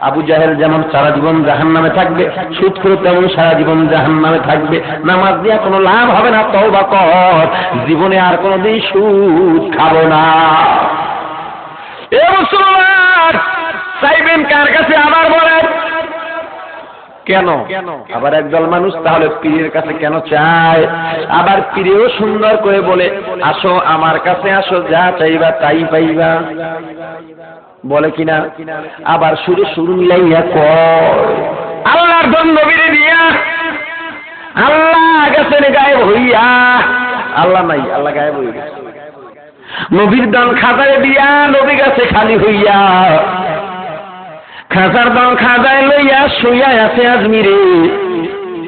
আবু জাহেল যেমন সারা জীবন জাহান্নামে থাকবে, সুদখোর তেমন সারা জীবন জাহান্নামে থাকবে। নামাজ দিয়া কোনো লাভ হবে না, তওবা কর, জীবনে আর কোনোদিন সুদ খাবো না। এ মুসলমান, চাইবেন কার কাছে? আবার বলেন কেন? আবার একদল মানুষ তাহলে পীরের কাছে কেন চায়? আবার পীরেও সুন্দর করে বলে, আসো আমার কাছে আসো, যা চাইবা তাই পাইবা, বলে কিনা? আবার শুরু মিলাইয়া কয় আল্লাহর ধন নবীরে দিয়া, আল্লাহ গেছেন গায়েব হইয়া। আল্লাহ নাই, আল্লাহ গায়েব হয়ে গেছে। নবীর দান খাজারে দিয়া, নবী গেছে খালি হইয়া। খাজার দান খাজায় লইয়া শুইয়া আছে আজমিরে,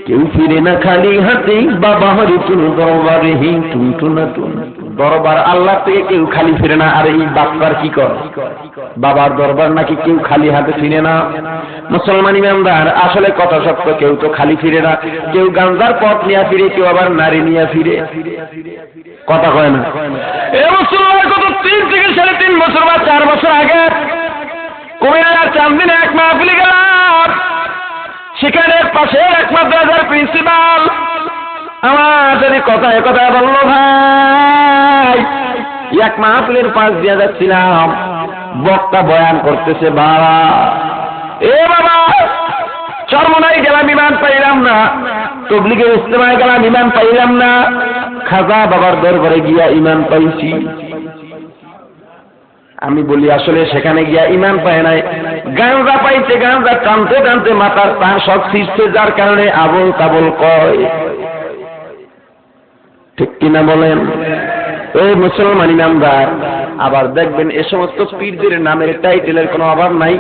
কেউ ফিরে না খালি হাতে, বাবা হরি তুন দরবারে হি টুনটুনা টুন। দরবার আল্লাহ থেকে কেউ খালি ফিরে না। আর এই বাপ্পার কি কর? বাবার দরবার নাকি কেউ খালি হাতে ফিরে না। মুসলমান ইমানদার, আসলে কথা সত্য, কেউ তো খালি ফিরে না। কেউ গাঞ্জার পথ নিয়ে ফিরে, কেউ আবার নারী নিয়ে ফিরে। কথা কয় না? এ মুসলমান, কত 3 থেকে 3.5 বছর বা 4 বছর আগে কুমিল্লার চান্দিনে এক মাহফিলে গেলাম। সেখানে পাশের এক মাদ্রাসার প্রিন্সিপাল আমার যদি কথায় কথায় বলল, ভাই এক মাহফিলের পাশ দিয়ে যাচ্ছিলাম, বক্তা বয়ান করতেছে, বাবা এ বাবা চরমনাই গেলাম, ইমান পাইলাম না। তবলিগের ইজতেমায় গেলাম, ইমান পাইলাম না। খাজা বাবার দরবারে গিয়া ইমান পাইছি। আমি বলি, আসলে সেখানে গিয়া ইমান পায় নাই, গাঁজা পাইছে। গাঁজা টানতে টানতে মাথার তার সব ছিঁড়ছে, যার কারণে আবল তাবল কয়। ঠিক কিনা বলেন? ওই মুসলমান ইমানদার, আবার দেখবেন এ সমস্ত পীরদের নামের টাইটেলের কোনো অভাব নাই।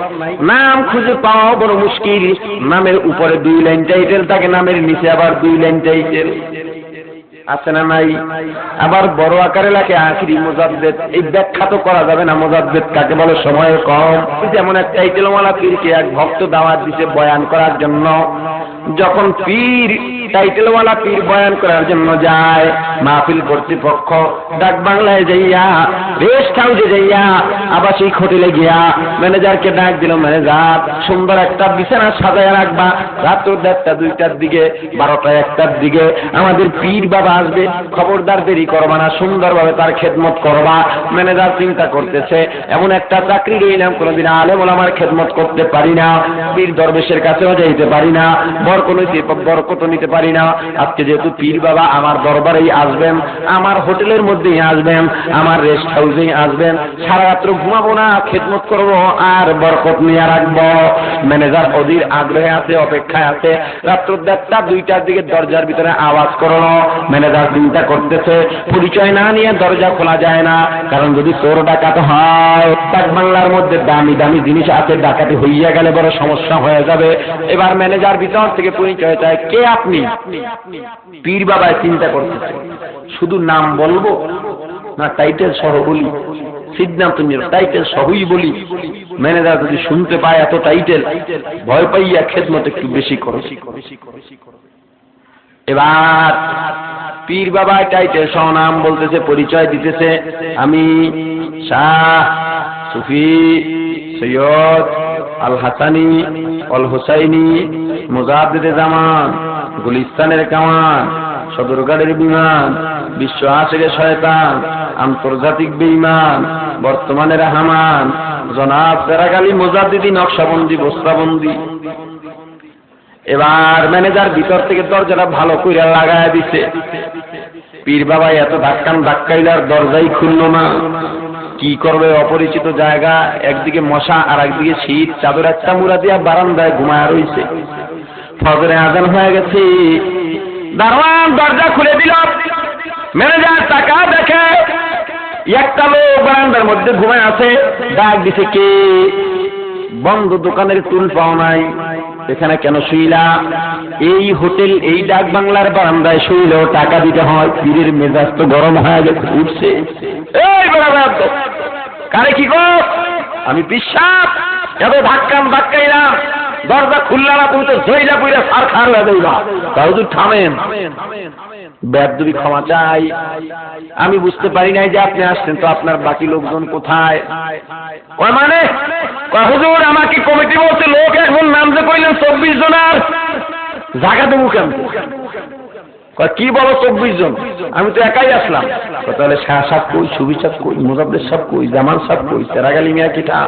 নাম খুঁজে পাওয়া বড় মুশকিল। নামের উপরে 2 লাইন টাইটেল থাকে, নামের নিচে আবার 2 লাইন টাইটেল আছে না নাই? আবার বড় আকারে লাগে আখিরি মুজাদ্দেদ। এই ব্যাখ্যা তো করা যাবে না মুজাদ্দেদ কাকে বলে, সময় কম। যেমন এক টাইটেলওয়ালা পীরকে এক ভক্ত দাওয়াত দিছে বয়ান করার জন্য। যখন পীর টাইটেলওয়ালা পীর বয়ান করার জন্য যায়, মাহফিল কর্তৃপক্ষ ডাক বাংলায় যাইয়া, রেস্ট হাউসে যাইয়া, আবাসিক হোটেলে গিয়া ম্যানেজারকে ডাক দিল, ম্যানেজার সুন্দর একটা বিছানা সাজায় রাখবা, রাত্র 1:30 2টার দিকে, 12টা 1টার দিকে আমাদের পীর বাবা আসবে, খবরদার দেরি করবা না, সুন্দরভাবে তার খেদমত করবা। ম্যানেজার চিন্তা করতেছে, এমন একটা চাকরি রইলাম, কোনোদিন আলেম ওলামার খেদমত করতে পারি না, পীর দরবেশের কাছেও যাইতে পারি না, বরকত নিতে পারি না। আজকে যেহেতু পীর বাবা আমার দরবারেই আসবেন, আমার হোটেলের মধ্যেই আসবেন, আমার রেস্ট হাউসেই আসবেন, সারা রাত্র ঘুমাবো না, খেদমত করবো আর বরকত নিয়ে রাখবো। ম্যানেজার অধীর আগ্রহে আছে, অপেক্ষায় আছে। রাত্র 1:30 2টার দিকে দরজার ভিতরে আওয়াজ করলো। ম্যানেজার চিন্তা করতেছে, পরিচয় না নিয়ে দরজা খোলা যায় না, কারণ যদি চোর ডাকাত হয়, ডাক বাংলার মধ্যে দামি দামি জিনিস আছে, ডাকাতি হইয়া গেলে বড় সমস্যা হয়ে যাবে। এবার ম্যানেজার ভিতর থেকে পরিচয় চায়, কে আপনি? পীর বাবায় চিন্তা করতেছে, শুধু নাম বলবো না টাইটেল সহ বলি? সিদ্ধান্ত নিল টাইটেল সহই বলি। ম্যানেজার যদি শুনতে পায় এত টাইটেল, ভয় পাইয়া খেদমত একটু বেশি করো। এবার পীর বাবা টাইটেল সহ নাম বলতেছে, পরিচয় দিতেছে, আমি শাহ সুফি সৈয়দ আল হাসানি অল হুসাইনি মুজাদ্দিদে জামান, গুলিস্তানের কামান, সদরঘাটের বিমান, বিশ্ব আশিকের শয়তান, আন্তর্জাতিক বেঈমান, বর্তমানের হামান, জনাব সেরাগালি মুজাদ্দিদি, নকশাবন্দি বস্তাবন্দি। এবার ম্যানেজার ভিতর থেকে দরজাটা ভালো করে লাগায় দিছে। পীর বাবা এত ধাক্কাইলার দরজাই খুলল না। কি করবে? অপরিচিত জায়গা, একদিকে মশা আর একদিকে শীত, চাদর একটা মুড়া দিয়া বারান্দায় ঘুমায় রইছে। ফজরে আজান হয়ে গেছে, দারোয়ান দরজা খুলে দিল। ম্যানেজার টাকা দেখে একটা লোক বারান্দার মধ্যে ঘুমায় আছে। ডাক দিছে, কে? বন্ধ দোকানের টুল পাও নাই, এখানে কেন শুইলা? এই হোটেল, এই ডাক বাংলার বারান্দায় শুইলেও টাকা দিতে হয়। পীরের মেজাজ তো গরম হয়ে গেছে, উঠছে। এই বরাবর কারে কি গো? আমি বিশ্বাস এত ধাক্কাইলাম, দরজা খুললা না, তুমি তো জইলা পুইরা সার খার হয়ে যাইবা। তাও তুই থামেন, বেয়াদবি ক্ষমা চাই, আমি বুঝতে পারি নাই যে আপনি আসছেন, তো আপনার বাকি লোকজন কোথায়? মানে হুজুর আমাকে কমিটি বলছে লোক 24 জনের জায়গা দেবো কেন? কি বলো 24 জন? আমি তো একাই আসলাম। তাহলে শাহ সাহেব কই, সুবি সাহেব কই, মুজাদ্দেদ সাহেব কই, জামান সাহেব কই, সেরাগালি মিয়া কিটা?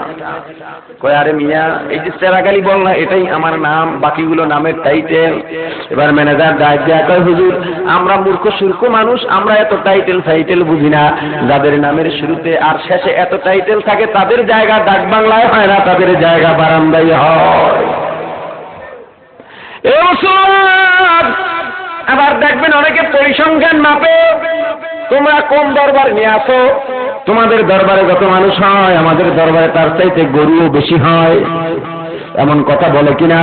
কয় আরে মিয়া এই যে সেরাগালি বল না, এটাই আমার নাম, বাকিগুলো নামের টাইটেল। এবার ম্যানেজার ডাক দেয়া কয় হুজুর আমরা মূর্খ সূর্খ মানুষ, আমরা এত টাইটেল বুঝি না। যাদের নামের শুরুতে আর শেষে এত টাইটেল থাকে তাদের জায়গা ডাক বাংলায় হয় না, তাদের জায়গা বারান্দায় হয়। এ মুসলমান, আবার দেখবেন অনেকে পরিসংখ্যান মাপে। তোমরা কোন দরবার নিয়ে আসো? তোমাদের দরবারে যত মানুষ হয় আমাদের দরবারে তার চাইতে গরুও বেশি হয়, এমন কথা বলে কিনা?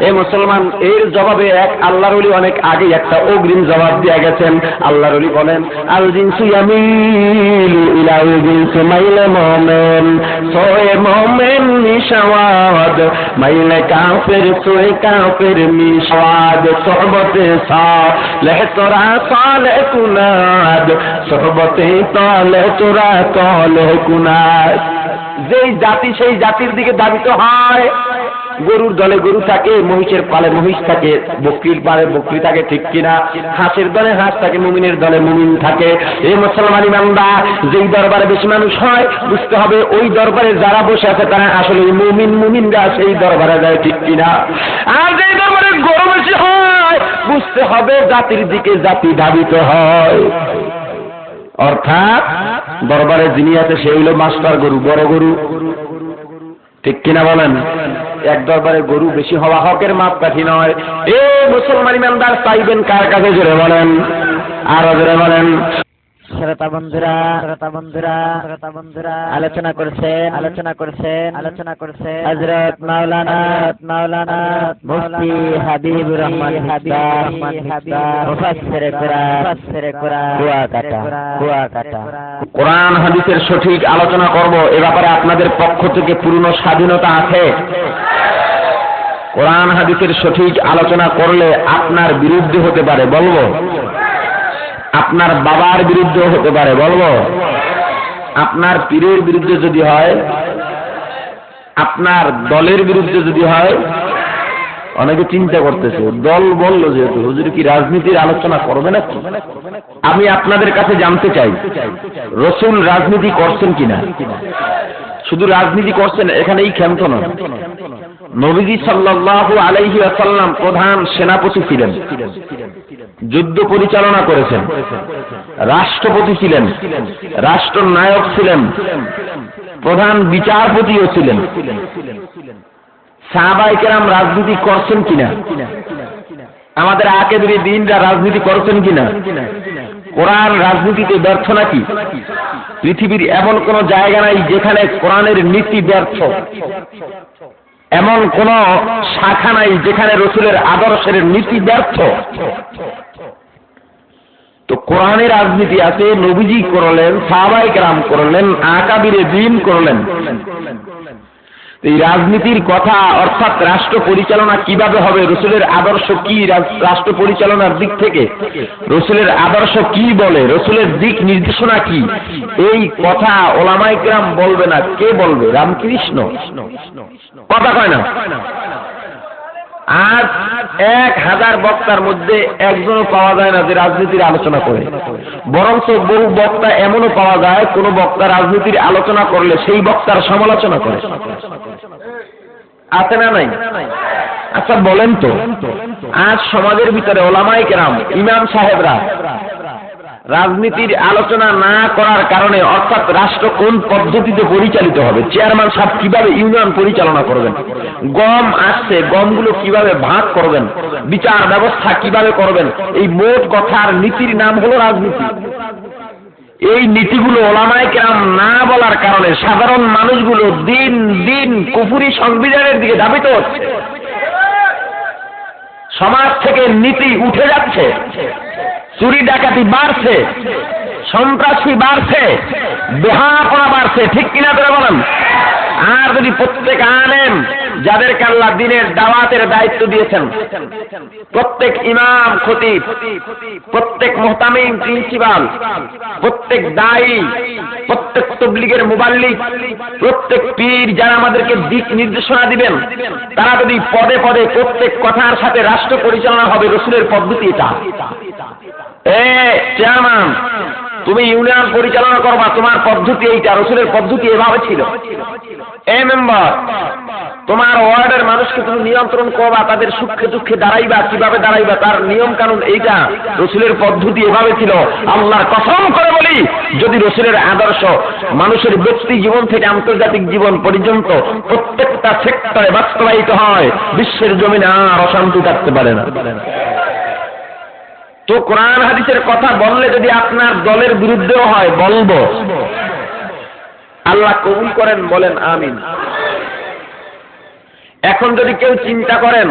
এই মুসলমান, এর জবাবে এক আল্লাহর ওলি অনেক আগে একটা অগ্রিম জবাব দিয়ে গেছেন। আল্লাহর ওলি বলেন আল জিনসু ইয়ামিলু ইলা জিনসি মাইলে মুমিন, সোয়ে মুমিন মিশাওয়াদ, মাইলে কাফির সোয়ে কাফির মিশাওয়াদ, সোহবতে সালেহ তোরা সালেহ কুনাদ, সোহবতে তালে তোরা তালে কুনাদ। যেই জাতি সেই জাতির দিকে ধাবিত হয়। গরুর দলে গরু থাকে, মহিষের পালে মহিষ থাকে, বকরির পালে বকরি থাকে, ঠিক কিনা? হাঁসের দলে হাঁস থাকে, মুমিনের দলে মুমিন থাকে। এই মুসলমান ইমানদার, যেই দরবারে বেশি মানুষ হয় বুঝতে হবে ওই দরবারে যারা বসে আছে তারা আসলে মুমিনরা সেই দরবারে যায়, ঠিক কিনা? আর যেই দরবারে গরু বেশি হয় বুঝতে হবে জাতির দিকে জাতি ধাবিত হয়। অর্থাৎ দরবারে যিনি আছে সে হইল মাস্টার গরু, বড় গরু, ঠিক কিনা বলেন? এক দরবারে গরু বেশি হওয়া হকের মাপকাঠি নয়। এ মুসলমান ইমানদার চাইবেন কার কাছে? জোরে বলেন, আরো জোরে বলেন। শ্রোতা বন্ধুরা আলোচনা করছেন হযরত মাওলানা মুফতি হাবিবুর রহমান মুফাসসিরে কোরআন কুয়াকাটা। কোরআন হাদিসের সঠিক আলোচনা করব, এ ব্যাপারে আপনাদের পক্ষ থেকে পূর্ণ স্বাধীনতা আছে। কোরআন হাদিসের সঠিক আলোচনা করলে আপনার বিরুদ্ধে হতে পারে, বলবো। আপনার বাবার বিরুদ্ধে হতে পারে, বলবো। আপনার পীরের বিরুদ্ধে যদি হয়, আপনার দলের বিরুদ্ধে যদি হয়। অনেকে চিন্তা করতেছে, দল বললো যেহেতু হুজুর কি রাজনীতির আলোচনা করবে না? আমি আপনাদের কাছে জানতে চাই রাসূল রাজনীতি করছেন কিনা? শুধু রাজনীতি করছেন এখানেই ক্ষান্ত নয়। নবীজি সাল্লাল্লাহু আলাইহি ওয়াসাল্লাম প্রধান সেনাপতি ছিলেন, যুদ্ধ পরিচালনা করেছেন, রাষ্ট্রপতি ছিলেন, রাষ্ট্রনায়ক ছিলেন, প্রধান বিচারপতিও ছিলেন। সাহাবায়ে কেরাম রাজনীতি করছেন কিনা? আমাদের আকিদার দ্বীনরা রাজনীতি করছেন কিনা? কোরআন রাজনীতিতে ব্যর্থ নাকি? পৃথিবীর এমন কোন জায়গা নাই যেখানে কোরআনের নীতি ব্যর্থ, এমন কোন শাখা নাই যেখানে রাসূলের আদর্শের নীতি ব্যর্থ। তো কোরআনের রাজনীতি আছে, নবীজি করলেন, সাহাবায়ে কেরাম করলেন, আকাবিরে দ্বীন করলেন। এই রাজনীতির কথা, অর্থাৎ রাষ্ট্র পরিচালনা কিভাবে হবে, রাসূলের আদর্শ কি রাষ্ট্র পরিচালনার দিক থেকে, রাসূলের আদর্শ কি বলে, রাসূলের দিক নির্দেশনা কি, এই কথা ওলামায়ে কেরাম বলবে না। কে বলবে? রামকৃষ্ণ। কথা কয় না। আজ 1000 বক্তার মধ্যে একজনও পাওয়া যায় না যে রাজনীতির আলোচনা করে। বরঞ্চ বহু বক্তা এমনও পাওয়া যায় কোন বক্তা রাজনীতির আলোচনা করলে সেই বক্তার সমালোচনা করে। আছে না নাই? আচ্ছা বলেন তো, আজ সমাজের ভিতরে ওলামায়ে কেরাম, ইমাম সাহেবরা রাজনীতির আলোচনা না করার কারণে, অর্থাৎ রাষ্ট্র কোন পদ্ধতিতে পরিচালিত হবে, চেয়ারম্যান সাহেব কিভাবে ইউনিয়ন পরিচালনা করবেন, গম আসছে গমগুলো কিভাবে ভাগ করবেন, বিচার ব্যবস্থা কিভাবে করবেন, এই মোট কথার নীতির নাম হলো রাজনীতি। এই নীতিগুলো ওলামায়ে কেরাম না বলার কারণে সাধারণ মানুষগুলো দিন দিন কুফরি সংবিধানের দিকে ধাবিত হচ্ছে। সমাজ থেকে নীতি উঠে যাচ্ছে, চুরি ডাকাতি বাড়ছে, সন্ত্রাসী বাড়ছে, বেহায়াপনা বাড়ছে, ঠিক কিনা করে বলেন? আর যদি প্রত্যেক আলেম যাদেরকে আল্লাহ দ্বীনের দাওয়াতের দায়িত্ব দিয়েছেন, প্রত্যেক ইমাম খতিব, প্রত্যেক মুহতামিম প্রিন্সিপাল, প্রত্যেক দায়ী, প্রত্যেক তাবলীগের মুবাল্লিগ, প্রত্যেক পীর যারা আমাদেরকে দিক নির্দেশনা দিবেন, তারা যদি পদে পদে প্রত্যেক কথার সাথে রাষ্ট্র পরিচালনা হবে রাসূলের পদ্ধতি এটা। চেয়ারম্যান, তুমি ইউনিয়ন পরিচালনা করবা, তোমার পদ্ধতি এইটা, রাসূলের পদ্ধতি এভাবে ছিল। মেম্বার, তোমার ওয়ার্ডের মানুষকে তুমি নিয়ন্ত্রণ করবা, তাদের সুখে দুঃখে দাঁড়াইবা, কিভাবে দাঁড়াইবা তার নিয়ম কানুন এইটা, রাসূলের পদ্ধতি এভাবে ছিল। আল্লাহর কসম করে বলি, যদি রাসূলের আদর্শ মানুষের ব্যক্তি জীবন থেকে আন্তর্জাতিক জীবন পর্যন্ত প্রত্যেকটা সেক্টরে বাস্তবায়িত হয়, বিশ্বের জমিনে আর অশান্তি থাকতে পারে না। তো কোরআন হাদিসের কথা বললে যদি আপনার দলের বিরুদ্ধেও হয়, বলবো। আল্লাহ কবুল করেন, বলেন আমিন। এখন যদি কেউ চিন্তা করেন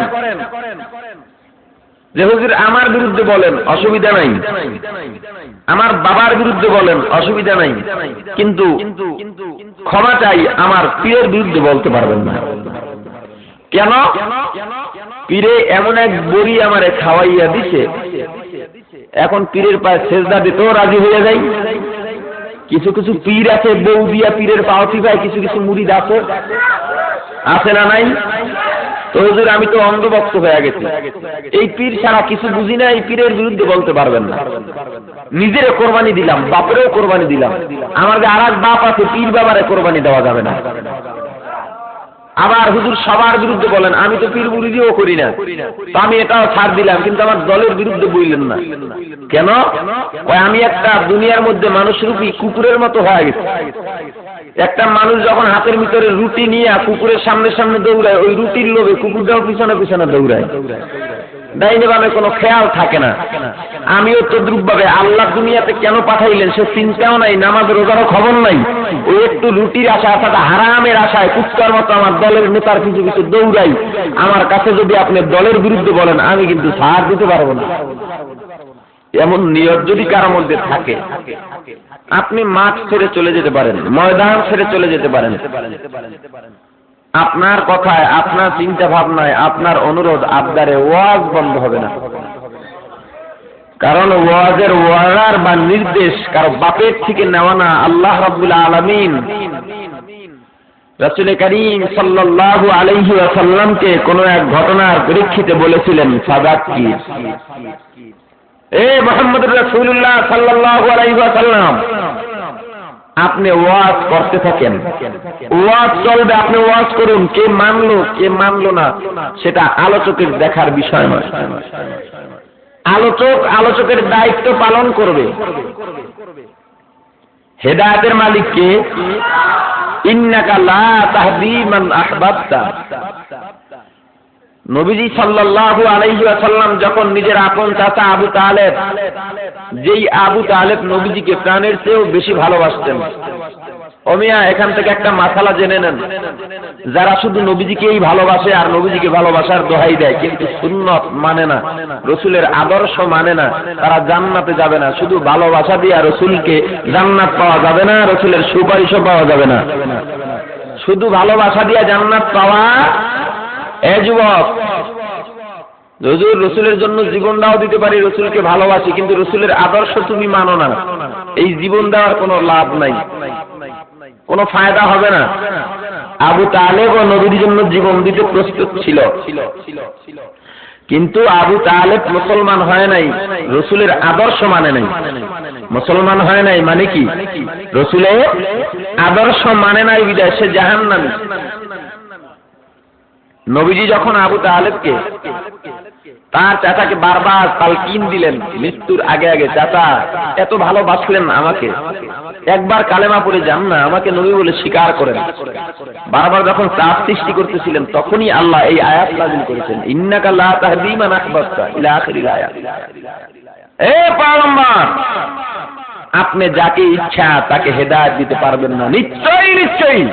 যে হুজুর আমার বিরুদ্ধে বলেন, অসুবিধা নাই, আমার বাবার বিরুদ্ধে বলেন, অসুবিধা নাই, কিন্তু ক্ষমা চাই, আমার পীরের বিরুদ্ধে বলতে পারবেন না। কেন? পীরে এমন এক বড়ি আমারে খাওয়াইয়া দিছে, এখন পীরের পায়ে সেজদা দিতেও রাজি হয়ে যাই। কিছু কিছু পীর আছে বউ দিয়া পীরের পাওয়াতি পায়, কিছু কিছু মুরিদ আছে না নাই? তো হুজুর আমি তো অন্ধভক্ত হয়ে গেছি, এই পীর ছাড়া কিছু বুঝি না, এই পীরের বিরুদ্ধে বলতে পারবেন না। নিজের কোরবানি দিলাম, বাপেরও কোরবানি দিলাম, আমার যে আর এক বাপ আছে, পীর বাবারে কোরবানি দেওয়া যাবে না। আবার হুজুর সবার বিরুদ্ধে বলেন, আমি তো পীর মুরিদিও করি না, তো আমি এটাও ছাড় দিলাম, কিন্তু আমার দলের বিরুদ্ধে বললেন না কেন? আমি একটা দুনিয়ার মধ্যে মানুষরূপী কুকুরের মতো হয়ে গেছে। একটা মানুষ যখন হাতের ভিতরে রুটি নিয়ে কুকুরের সামনে সামনে দৌড়ায়, ওই রুটির লোভে কুকুরটাও পিছনে পিছনে দৌড়ায়, ডাইনে বামে কোনো খেয়াল থাকে না। আমিও তদ্রুপ ভাবে আল্লাহ দুনিয়াতে কেন পাঠাইলেন সে চিন্তাও নাই, নামাজের রোজারও খবর নাই, ওই একটু রুটির আশা অর্থাৎ হারামের আশায় কুত্তার মতো আমার দলের নেতার কিছু কিছু দৌড়াই। আমার কাছে যদি আপনি দলের বিরুদ্ধে বলেন, আমি কিন্তু ছাড় দিতে পারবো না। এমন নিয়ত যদি কারো মধ্যে থাকে, আপনি মাঠ ছেড়ে চলে যেতে পারেন, ময়দান ছেড়ে চলে যেতে পারেন। আপনার কথায়, আপনার চিন্তা ভাবনায়, আপনার অনুরোধ আবদারে ওয়াজ বন্ধ হবে না। কারণ ওয়াজের ওয়ার্ডার বা নির্দেশ কারো বাপের থেকে নেওয়া না। আল্লাহ রাব্বুল আলামিন রাসূল কারীম সাল্লাল্লাহু আলাইহি ওয়াসাল্লামকে কোন এক ঘটনার পরিপ্রেক্ষিতে বলেছিলেন, ফাযাক্কির, মুহাম্মদুর রাসূলুল্লাহ সাল্লাল্লাহু আলাইহি ওয়াসাল্লাম, আপনি ওয়াজ করতে থাকেন, ওয়াজ চলবে, আপনি ওয়াজ করুন। কে মানলো কে মানলো না সেটা আলোচকের দেখার বিষয় নয়। আলোচক আলোচকের দায়িত্ব পালন করবে। হেদায়েতের মালিক কে? ইন্নাকা লা তাহদি মান আহবাবতা। নবীজি সাল্লাল্লাহু আলাইহি ওয়াসাল্লাম যখন নিজের আপন চাচা আবু তালেব, যেই আবু তালেব নবীজিকে প্রাণের চেয়েও বেশি ভালোবাসতেন। ওমিয়া এখান থেকে একটা মাসালা জেনে নেন, যারা শুধু নবীজিকেই ভালোবাসে আর নবীজিকে ভালোবাসার দোহাই দেয় কিন্তু সুন্নত মানে না, রাসূলের আদর্শ মানে না, তারা জান্নাতে যাবে না। শুধু ভালোবাসা দিয়ে রাসূলকে জান্নাত পাওয়া যাবে না, রাসূলের সুপারিশও পাওয়া যাবে না। শুধু ভালোবাসা দিয়ে জান্নাত পাওয়া, এ যুবক, হুজুর রাসূলের জন্য জীবন দাও দিতে পারি, রাসূলকে ভালোবাসি, কিন্তু রাসূলের আদর্শ তুমি মানো না, এই জীবন দেওয়ার কোনো লাভ নাই, কোনো ফায়দা হবে না। আবু তালেব ও নবীর জন্য জীবন দিতে প্রস্তুত ছিল, কিন্তু আবু তালেব মুসলমান হয় নাই, রাসূলের আদর্শ মানে নাই। মুসলমান হয় নাই মানে কি? রাসূলের আদর্শ মানে নাই বিধায় সে জাহান্নামী। নবীজি যখন আবু তালেবকে তার চাচাকে বারবার তালকিন দিলেন মৃত্যুর আগে আগে, চাচা এত ভালোবাসলেন আমাকে, একবার কালেমা পড়ে যান না, আমাকে নবী বলে স্বীকার করেন, বারবার যখন চাপ সৃষ্টি করতেছিলেন, তখনই আল্লাহ এই আয়াত নাযিল করেছেন, ইন্নাকা লা তাহদি মান আহবাবতা ইলা আখিরিল আয়াত। পয়গম্বর, আপনি যাকে ইচ্ছা তাকে হেদায়েত দিতে পারবেন না। নিশ্চয়ই নিশ্চয়ই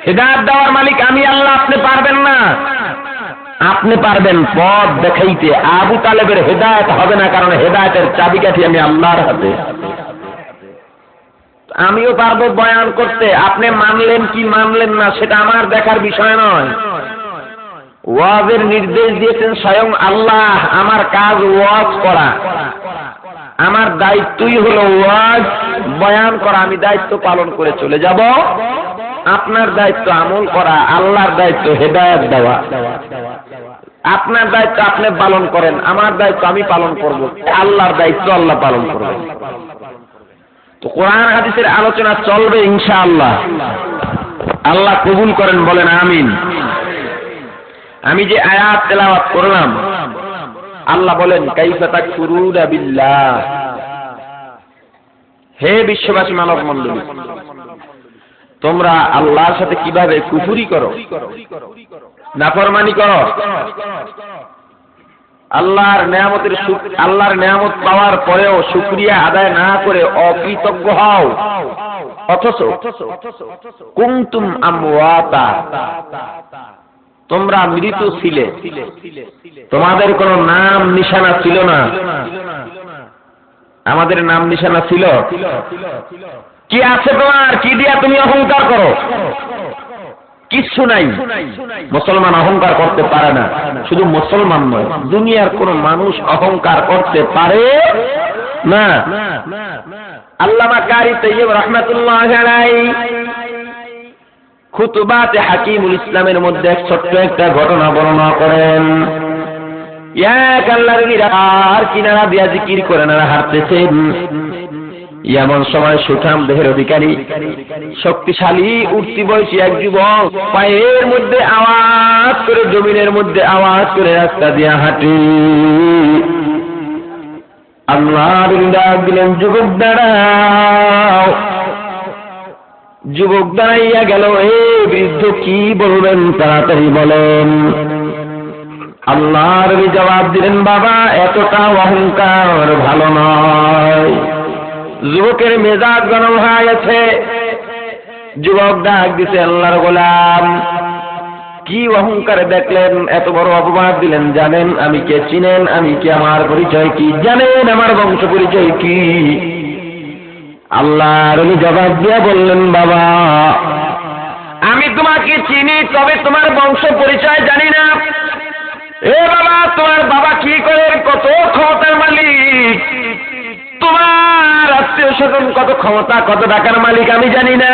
হেদায়েত দেওয়ার মালিক আমি আল্লাহ, আপনি পারবেন না। আপনি পারবেন পথ দেখাইতে, আবু তালেবের হেদায়েত হবে না, কারণ হেদায়েতের চাবিকাঠি আমি আল্লাহর হাতে। আমিও পারবো বয়ান করতে। আপনি মানলেন কি মানলেন না সেটা আমার দেখার বিষয় নয়। ওয়াজের নির্দেশ দিয়েছেন স্বয়ং আল্লাহ। আমার কাজ ওয়াজ করা, আমার দায়িত্বই হলো ওয়াজ বয়ান করা। আমি দায়িত্ব পালন করে চলে যাব। আপনার দায়িত্ব আমল করা, আল্লাহর দায়িত্ব হেদায়েত দেওয়া। আপনার দায়িত্ব আপনি পালন করেন, আমার দায়িত্ব আমি পালন করব, আল্লাহর দায়িত্ব আল্লাহ পালন করবেন। তো কোরআন হাদিসের আলোচনা চলবে ইনশাআল্লাহ। আল্লাহ কবুল করেন, বলেন আমিন। আমি যে আয়াত তেলাওয়াত করলাম, আল্লাহ বলেন কাইফা তাকফুরুনা বিল্লাহ। হে বিশ্ববাসী মানব মণ্ডলী, তোমরা আল্লাহর সাথে কিভাবে কুফরি করো, নাফরমানি করো, আল্লাহর নেয়ামত পাওয়ার পরেও শুকরিয়া আদায় না করে অকৃতজ্ঞ হও। অথচ কুনতুম আমওয়াতা, তোমরা মৃত ছিলে, তোমাদের কোনো নাম নিশানা ছিল না। আমাদের নাম নিশানা ছিল? কি আছে তোমার? কি দিয়া তুমি অহংকার করো? কিচ্ছু নাই। মুসলমান অহংকার করতে পারে না। শুধু মুসলমান নয়, দুনিয়ার কোন মানুষ অহংকার করতে পারে না। আল্লামা কারি তাইয়্যিব রাহমাতুল্লাহি আলাইহি খুতবাতে হাকিমুল ইসলামের মধ্যে এক ছোট্ট একটা ঘটনা বর্ণনা করেন। এক আল্লাহর নিরার কিনারা দিয়া জিকির করেন আর হাঁটতেছেন। এমন সময় সুঠাম দেহের অধিকারী শক্তিশালী উঠতি বয়সী এক যুবক পায়ের মধ্যে আওয়াজ করে, জমিনের মধ্যে আওয়াজ করে রাস্তা দিয়ে হাঁটি। আল্লাহর ডাক দিলেন, যুবক দাঁড়াও। যুবক দাঁড়াইয়া গেল। এ বৃদ্ধ কি বলবেন, তাড়াতাড়ি বলেন। আল্লাহর জবাব দিলেন, বাবা এতটা অহংকার ভালো নয়। যুবকের মেজাজ গরম হয়ে গেছে। যুবক ডাক দিছে, আল্লাহর গোলাম কি অহংকারে দেখলেন, এত বড় অপবাদ দিলেন? জানেন আমি কে? চিনেন আমি কে? আমার পরিচয় কি? জানেন আমার বংশ পরিচয় কি? আল্লাহর জবাব দিয়া বললেন, বাবা আমি তোমাকে চিনি, তবে তোমার বংশ পরিচয় জানি না। এ বাবা, তোমার বাবা কি করে, কত ক্ষমতার মালিক, তোমার আত্মীয় স্বজন কত ক্ষমতা, কত টাকার মালিক আমি জানি না।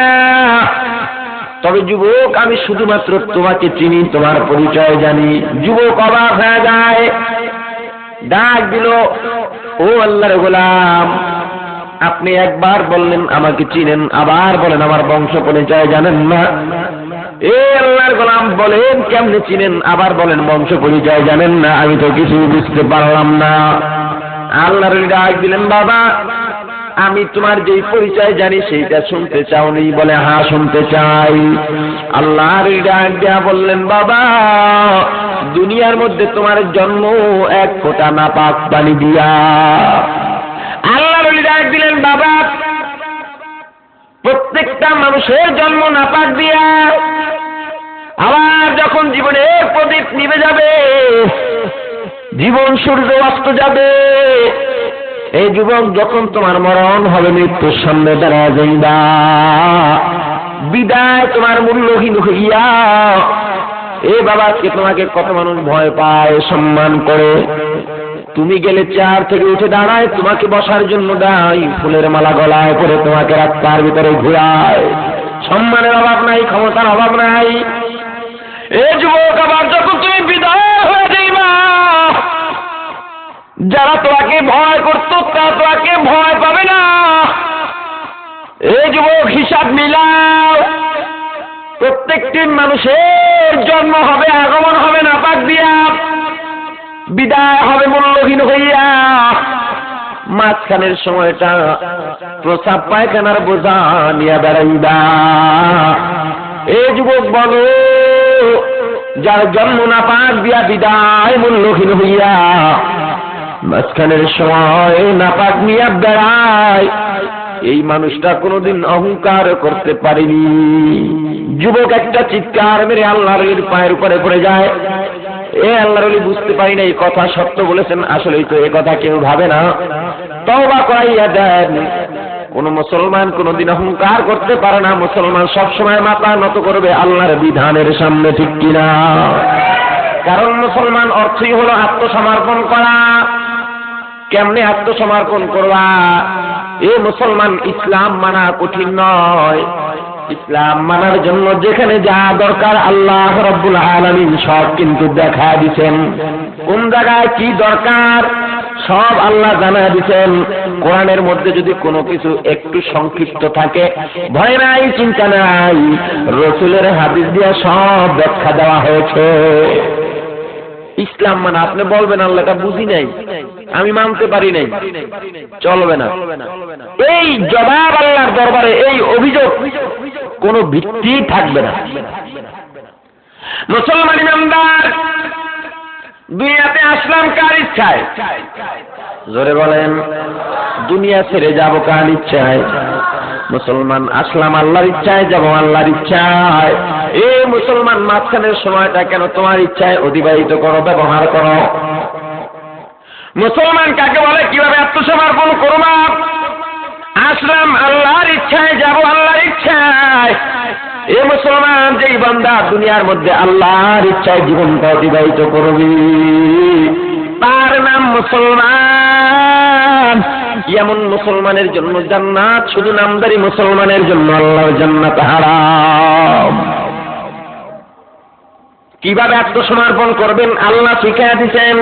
তবে যুবক আমি শুধুমাত্র তোমাকে চিনি, তোমার পরিচয় জানি। যুবক অবাক হয়ে যায়, ডাক দিল, ও আল্লাহর গোলাম আপনি একবার বললেন আমাকে চিনেন, আবার বলেন আমার বংশ পরিচয় জানেন না। এ আল্লাহর গোলাম বলেন কেমনে চিনেন, আবার বলেন বংশ পরিচয় জানেন না? আমি তো কিছু বুঝতে পারলাম না। আল্লাহর ডাক দিলেন, বাবা আমি তোমার যেই পরিচয় জানি সেইটা শুনতে চাওনি? বলে হ্যাঁ শুনতে চাই। আল্লাহর ডাক দিয়া বললেন, বাবা দুনিয়ার মধ্যে তোমার জন্ম এক ফোঁটা নাপাক পানি দিয়া। আল্লাহর ডাক দিলেন, বাবা প্রত্যেকটা মানুষের জন্ম নাপাক দিয়া। আবার যখন জীবনের প্রদীপ নিভে যাবে, জীবন সূর্য অস্ত যাবে, এই যুবক যখন তোমার মরণ হবে, মৃত্যুর সামনে দাঁড়ায় যাইবা, বিদায় তোমার মূল্যহীন হইয়া। এ বাবাকে তোমাকে কত মানুষ ভয় পায়, সম্মান করে। তুমি গেলে চেয়ার থেকে উঠে দাঁড়ায়, তোমাকে বসার জন্য দাঁড়ায়, ফুলের মালা গলায় পরে তোমাকে রাস্তার ভিতরে ঘুরায়। সম্মানের অভাব নাই, ক্ষমতার অভাব নাই। এ যুবক আবার যখন তুমি বিদায় হয়ে যাইবা, যারা তোমাকে ভয় করত তারা তোমাকে ভয় পাবে না। এই যুবক হিসাব মিলাও, প্রত্যেকটি মানুষের জন্ম হবে, আগমন হবে নাপাক দিয়া, বিদায় হবে মূল্যহীন হইয়া। মাঝখানের সময়টা প্রসাব পায়খানার বোঝা নিয়ে বেড়াইবা। এই যুবক বলো, যার জন্ম নাপাক দিয়া, বিদায় মূল্যহীন হইয়া, মাঝখানের সময় নাপাক নিয়ে বেড়ায়, এই মানুষটা কোনোদিন অহংকার করতে পারেনি। যুবক একটা চিৎকার মেরে আল্লাহর পায়ের উপরে পড়ে যায়। এ আল্লাহর ওলি বুঝতে পারি না এই কথা সত্য বলেছেন, আসলেই তো এ কথা কেউ ভাবে না। তওবা করাইয়া দেন। কোন মুসলমান কোনদিন অহংকার করতে পারে না। মুসলমান সবসময় মাথা নত করবে আল্লাহর বিধানের সামনে, ঠিক কিনা? কারণ মুসলমান অর্থই হলো আত্মসমর্পণ করা। কেমনে আত্মসমর্পণ করবা? এ মুসলমান, ইসলাম মানা কঠিন নয়। ইসলাম মানার জন্য যেখানে যা দরকার আল্লাহ রাব্বুল আলামিন সব কিন্তু দেখা দিবেন। কোন জায়গায় কি দরকার সব আল্লাহ জানা দিবেন। কোরআনের মধ্যে যদি কোনো কিছু একটু সংক্ষিপ্ত থাকে, ভয় নাই, চিন্তা নাই, রাসূলের হাদিস দিয়ে সব ব্যাখ্যা দেওয়া হয়েছে। ইসলাম মানে আপনি বলবেন আল্লাহটা বুঝি নাই, আমি মানতে পারি নাই, চলবে না। এই জবাব আল্লাহর দরবারে, এই অভিযোগ কোনো ভিত্তি থাকবে না। মুসলমান ইমানদার দুনিয়াতে আসলাম কার ইচ্ছায়? জোরে বলেন, দুনিয়া ছেড়ে যাব কার ইচ্ছায়? মুসলমান আসলাম আল্লাহর ইচ্ছায়, যাব আল্লাহর ইচ্ছায়। এই মুসলমান, মাঝখানের সময়টা কেন তোমার ইচ্ছায় অতিবাহিত করো, ব্যবহার করো। মুসলমান কাকে বলে? কিভাবে আত্মসমর্পণ করবা? আসলাম আল্লাহর ইচ্ছায়, যাব আল্লাহর ইচ্ছায়। এ মুসলমান, যেই বান্দা দুনিয়ার মধ্যে আল্লাহর ইচ্ছায় জীবনটা অতিবাহিত করবি, তার নাম মুসলমান। এমন মুসলমানের জন্য জান্নাত শুধু নামদারি মুসলমানের জন্য আল্লাহর জান্নাত হারাম। কিভাবে আত্মসমর্পণ করবেন আল্লাহ শিখিয়ে দিয়েছেন।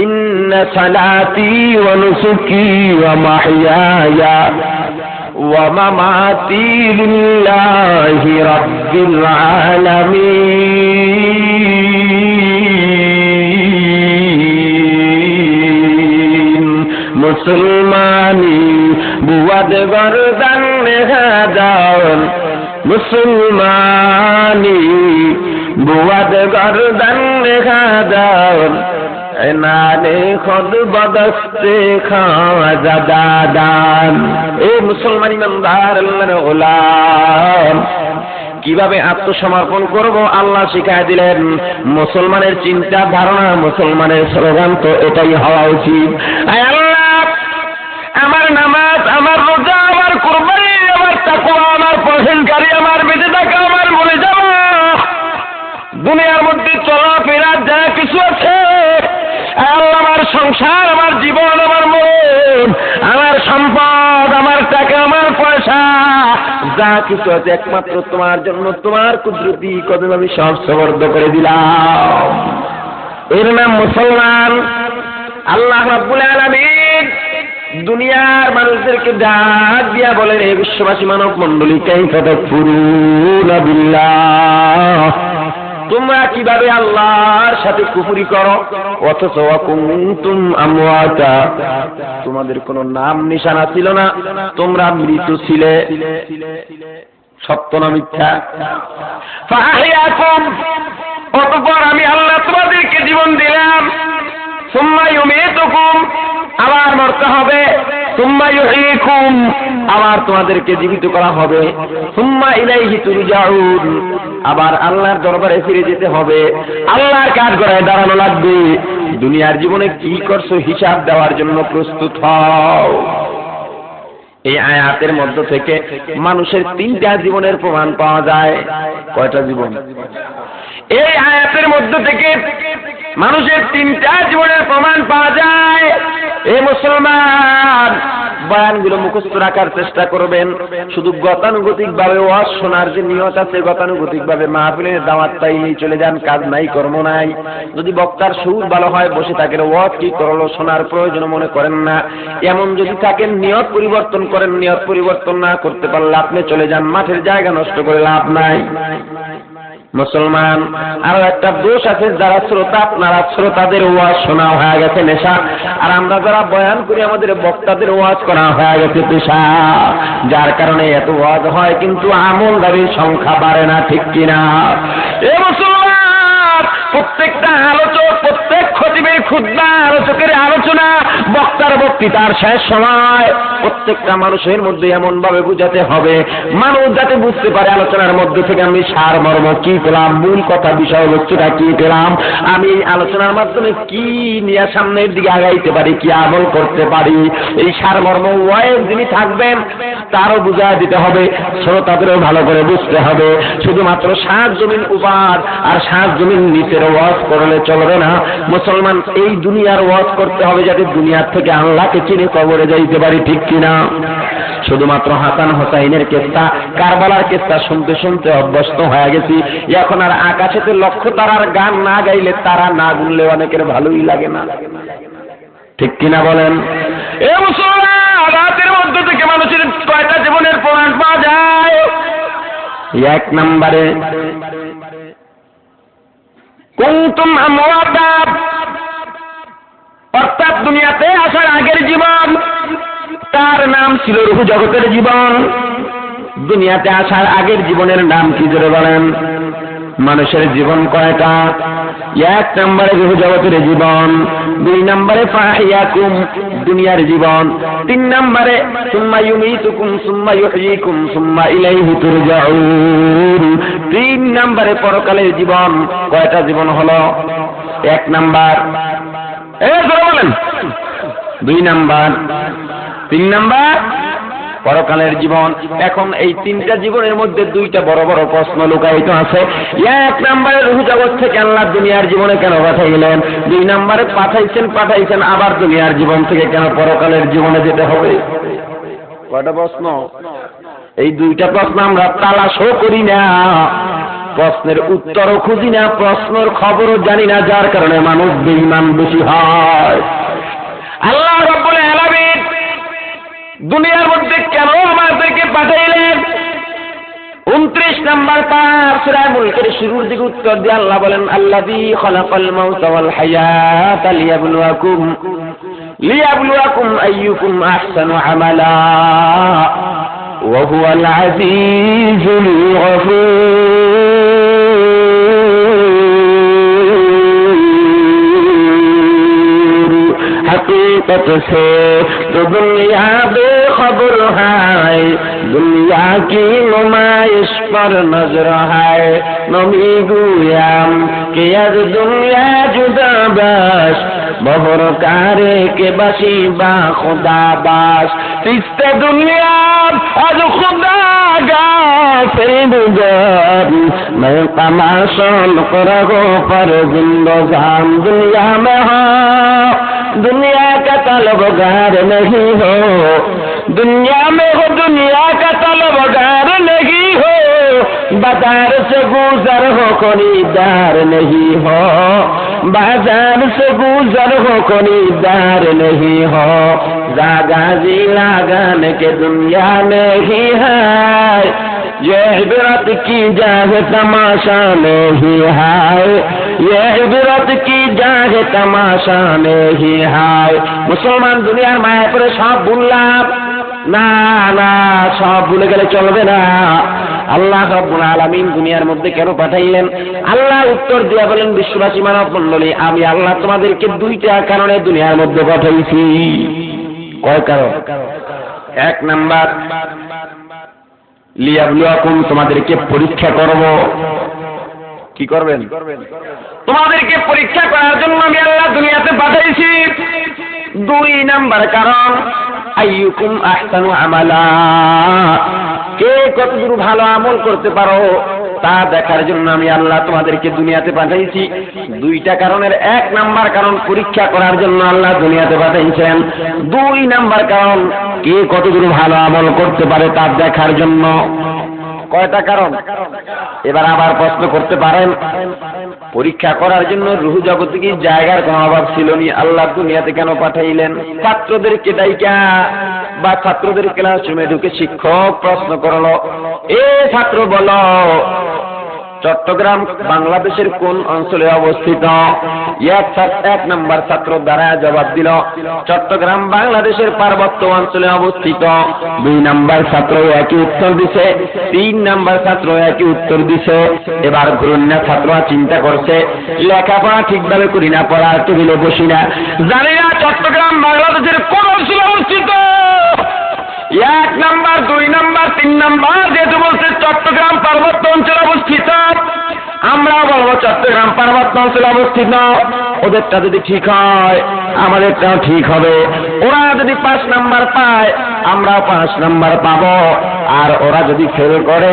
ইন্না সালাতি ওয়া নুসুকি ওয়া মাহইয়ায়া ওয়া মামাতি লিল্লাহি রাব্বিল আলামিন। মুসলমানি বুয়াদ গরদান নেহাদান, মুসলমানি বুয়াদ গরদান নেহাদান, এনানে খোদ বদস্তে খাওয়াদাদান। এ মুসলমান ইমানদার আল্লাহর গোলাম, কিভাবে আত্মসমর্পণ করব আল্লাহ শিখায় দিলেন। মুসলমানের চিন্তা ধারণা, মুসলমানের স্লোগান তো এটাই হওয়া উচিত। আয় আল্লাহ, আমার নামাজ, আমার রোজা, আমার কুরবানি, আমার তাকওয়া, আমার পরহেজগারি, আমার বেঁচে থাকা, আমার মরে যাওয়া, দুনিয়ার মধ্যে চলাফেরা যা কিছু আছে, আল্লাহ, আমার সংসার, আমার জীবন, আমার মন, আমার সম্পদ, আমার টাকা, আমার পয়সা, যা কিছু আছে একমাত্র তোমার জন্য, তোমার কুদরতি কদমে আমি সব সুপর্দ করে দিলাম। এর নাম মুসলমান। আল্লাহ রাব্বুল আলামিন দুনিয়ার মানুষদেরকে ডাক দিয়া বলেন, হে বিশ্ববাসী মানব মণ্ডলী, কাইফা তাকফুরুনা বিল্লাহ, তোমরা কিভাবে আল্লাহর সাথে কুফরি করো, অথচ ওয়া কুনতুম আমওয়াতা, তোমাদের কোনো নাম নিশানা ছিল না, তোমরা মৃত ছিলে। সত্য না মিথ্যা? ফাআহইয়াকুম, অতঃপর আমি আল্লাহ তোমাদেরকে জীবন দিলাম। সুম্মা ইউমীতুকুম, আবার মরতে হবে। সুম্মা ইউহয়িকুম, আবার তোমাদেরকে জীবিত করা হবে। সুম্মা ইলাইহি তুরজাউন, আবার আল্লাহর দরবারে ফিরে যেতে হবে। আল্লাহর কাজ করায় দাঁড়ানো লাগবে। দুনিয়ার জীবনে কি করছো হিসাব দেওয়ার জন্য প্রস্তুত হও। এই আয়াতের মধ্য থেকে মানুষের তিনটা জীবনের প্রমাণ পাওয়া যায়। কয়টা জীবন? এই আয়াতের মধ্য থেকে মানুষের তিনটা জীবনের প্রমাণ পাওয়া যায়। এই মুসলমান, বয়ানগুলো মুখস্থ রাখার চেষ্টা করবেন। শুধু গতানুগতিক ভাবে ওয়াজ শোনার যে নিয়ত আছে, গতানুগতিক ভাবে মাহফিলের দাওয়াতটাই নিয়ে চলে যান, কাজ নাই, কর্ম নাই। যদি বক্তার সুর ভালো হয়, বসে থাকেন, ওয়াজ কি করলো শোনার প্রয়োজন মনে করেন না, এমন যদি থাকেন, নিয়ত পরিবর্তন করেন। নিয়ত পরিবর্তন না করতে পারলে আপনি চলে যান, মাঠের জায়গা নষ্ট করে লাভ নাই। মুসলমান, আরো একটা দোষ আছে, যারা শ্রোতা, আপনারা শ্রোতাদের ওয়াজ শোনা হয়ে গেছে নেশা, আর আমরা যারা বয়ান করি আমাদের বক্তাদের ওয়াজ করা হয়ে গেছে পেশা। যার কারণে এত ওয়াজ হয় কিন্তু আমলদারির সংখ্যা বাড়ে না, ঠিক কিনা? এ মুসলমান, প্রত্যেকটা আলোচক, প্রত্যেক খতিবের খুতবা, আলোচকের আলোচনা, বক্তার বক্তৃতার শেষ সময় প্রত্যেকটা মানুষের মধ্যে এমন ভাবে বুঝাতে হবে মানুষ যাতে বুঝতে পারে আলোচনার মধ্যে থেকে আমি সারমর্ম কি পেলাম, মূল কথা বিষয়বস্তুটা কি পেলাম, আমি এই আলোচনার মাধ্যমে কি নিয়ে সামনের দিকে আগাইতে পারি, কি আমল করতে পারি, এই সারমর্ম ওয়াইজ যিনি থাকবেন তারও বুঝা দিতে হবে, শ্রোতাদেরও ভালো করে বুঝতে হবে। শুধুমাত্র সাত জমিন উপর আর সাত জমিন নিচের ওয়াজ করলে চলবে না। মুসলমান এই দুনিয়ার ওয়াজ করতে হবে যাতে দুনিয়ার থেকে আল্লাহকে চিনে কবরে যাইতে পারি, ঠিক কিনা? শুধুমাত্র হাসান হোসাইনের কেসটা, কারবালার কেসটা শুনতে শুনতে অভ্যস্ত হয়ে গেছি। এখন আর আকাশেতে লক্ষ তারার গান না গাইলে, তারা না গুনলে অনেকের ভালোই লাগে না, ঠিক কিনা বলেন? এ মুসলমান, রাতের মধ্যে থেকে মানুষের কয়টা জীবনের প্রমাণ পাওয়া যায়? এক নম্বরে কুনতুম আমওয়াতা, অর্থাৎ দুনিয়াতে আসার আগের জীবন, তার নাম ছিল রূহ জগতের জীবন। দুনিয়াতে আসার আগের জীবনের নাম কি জোরে বলেন? মানুষের জীবন কয়টা? এক নম্বরে রূহ জগতের জীবন, দুই নম্বরে ফাহিয়াকুম দুনিয়ার জীবন, তিন নম্বরে সুম্মা ইউমীতুকুম সুম্মা ইউহয়িকুম সুম্মা ইলাইহি তুরজাউন, তিন নম্বরে পরকালের জীবন। কয়টা জীবন হলো? এক নাম্বার, জোরে বলেন, দুই নাম্বার, তিন নাম্বার পরকালের জীবন। এখন এই তিনটা জীবনের মধ্যে দুইটা বড় বড় প্রশ্ন লুকায়িত আছে। এক নম্বরে রূহ জগৎ থেকে আল্লাহ দুনিয়ার জীবনে কেন পাঠাইলেন? দুই নম্বরে পাঠাইছেন আবার দুনিয়ার জীবন থেকে কেন পরকালের জীবনে যেতে হবে? কয়টা প্রশ্ন? এই দুইটা প্রশ্ন আমরা তালাশও করি না, প্রশ্নের উত্তরও খুঁজি না, প্রশ্নের খবরও জানি না, যার কারণে মানুষ বেঈমান বেশি হয়। আল্লাহ রাব্বুল আলামিন দুনিয়ার মধ্যে কেন আমাদেরকে পাঠাইলেন? 29 নম্বর পারা সূরা মুলকের শুরুর দিকে উত্তর দিয়ে আল্লাহ বলেন, আল্লাযী খালাকাল মাউতা ওয়াল হায়াতা লিয়াবলুয়াকুম আইয়ুকুম আহসানু আমালা ওয়া হুয়াল আজিজুল গফুর। हकीकत से तो दुनिया बेखबर है, दुनिया की नुमाइश पर नजर है, नबी गुयाम कि आज दुनिया जुदा बस बहर कारे के बसी बा खुदा बास, तिस्ते दुनिया आज खुदा गाफिल गुजर, मैं तमाशन करो पर जिंदगान दुनिया में हो, दुनिया का तलबगार नहीं हो, दुनिया में हो दुनिया का तलबगार नहीं हो, बाजार से गुजर हो खरीदार नहीं हो, बाजार से गुजर हो खरीदार नहीं हो, जागा जी लागन के दुनिया में ही है, ये इबरत की जाए तमाशा नहीं है, ये इबरत की जाए तमाशा नहीं है। मुसलमान दुनियार माया पड़े सब भूललाम না, না সব ভুলে গেলে চলবে না। আল্লাহ রাব্বুল আলামিন দুনিয়ার মধ্যে কেন পাঠাইলেন? আল্লাহ উত্তর দিয়া বলেন, বিশ্ববাসী মানব মণ্ডলী, আমি আল্লাহ তোমাদেরকে দুইটা কারণে দুনিয়ার মধ্যে পাঠাইছি। কয় কারণ? এক নাম্বার লিয়াবলুয়াকুম, তোমাদেরকে পরীক্ষা করব। কি করবেন? তোমাদেরকে পরীক্ষা করার জন্য আমি আল্লাহ দুনিয়াতে পাঠাইছি। দুই নাম্বার কারণ আইয়ুকুম আহসানু আমালা, কে কতদূর ভালো আমল করতে পারো তা দেখার জন্য আমি আল্লাহ তোমাদেরকে দুনিয়াতে পাঠাইছি। দুইটা কারণের এক নাম্বার কারণ পরীক্ষা করার জন্য আল্লাহ দুনিয়াতে পাঠাইছেন। দুই নাম্বার কারণ কে কতদূর ভালো আমল করতে পারে তা দেখার জন্য। কয়টা কারণ? এবার আবার প্রশ্ন করতে পারেন, পরীক্ষা করার জন্য রূহ জগতে কি জায়গার কোনো অভাব ছিল নি? আল্লাহ দুনিয়াতে কেন পাঠাইলেন? ছাত্রদেরকে ডাইকা বা ছাত্রদের ক্লাসরুমে ঢুকে শিক্ষক প্রশ্ন করলো, এ ছাত্র বলো চট্টগ্রাম বাংলাদেশের কোন অঞ্চলে অবস্থিত? এক নম্বর ছাত্র দ্বারা জবাব দিল চট্টগ্রাম বাংলাদেশের পার্বত্য অঞ্চলে অবস্থিত। 2 নম্বর ছাত্র একই উত্তর দিছে, 3 নম্বর ছাত্র একই উত্তর দিছে। এবার ঘুরুন্না ছাত্র চিন্তা করছে, লেখাপড়া ঠিকভাবে করি না, পড়ার টেবিলে বসি না, জানি না চট্টগ্রাম বাংলাদেশের কোন অঞ্চলে অবস্থিত। 1 নম্বর 2 নম্বর 3 নম্বর যেহেতু বলছে চট্টগ্রাম পার্বত্য অঞ্চলে অবস্থিত, আমরা বলবো চট্টগ্রাম পার্বত্য অঞ্চলে অবস্থিত। ওদেরটা যদি ঠিক হয় আমাদেরটাও ঠিক হবে। ওরা যদি 5 নাম্বার পায় আমরাও 5 নাম্বার পাবো, আর ওরা যদি ফেল করে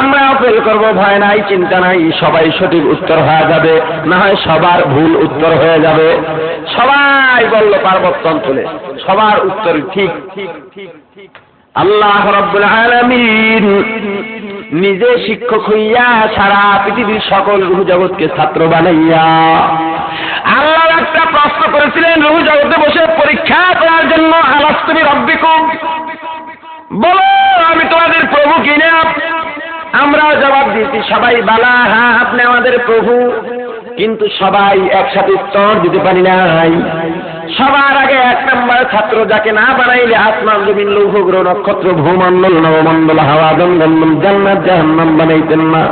আমরাও ফেল করব। ভয় নাই, চিন্তা নাই, সবাই সঠিক উত্তর হয়ে যাবে, না হয় সবার ভুল উত্তর হয়ে যাবে। সবাই বলল পার্বত্য অঞ্চলে, সবার উত্তর ঠিক। আল্লাহ রাব্বুল আলামিন নিজে শিক্ষক হইয়া সারা পৃথিবীর সকল রূহ জগৎকে ছাত্র বানাইয়া আল্লাহ একটা প্রশ্ন করেছিলেন রূহ জগতে বসে পরীক্ষা করার জন্য, আলাস্তু বিরাব্বিকুম, বলো আমি তোমাদের প্রভু কিনা? আমরাও জবাব দিয়েছি সবাই বালা, হ্যাঁ আপনি আমাদের প্রভু। কিন্তু সবাই একসাথে উত্তর দিতে পারি নাই। সবার আগে 1 নম্বর ছাত্র যাকে না বানাইলে আসমান জমিন লৌহ গ্রহ নক্ষত্র ভূমণ্ডল নবমণ্ডল হাওয়া জঙ্গল জান্নাত জাহান্নাম বানাইতেন না।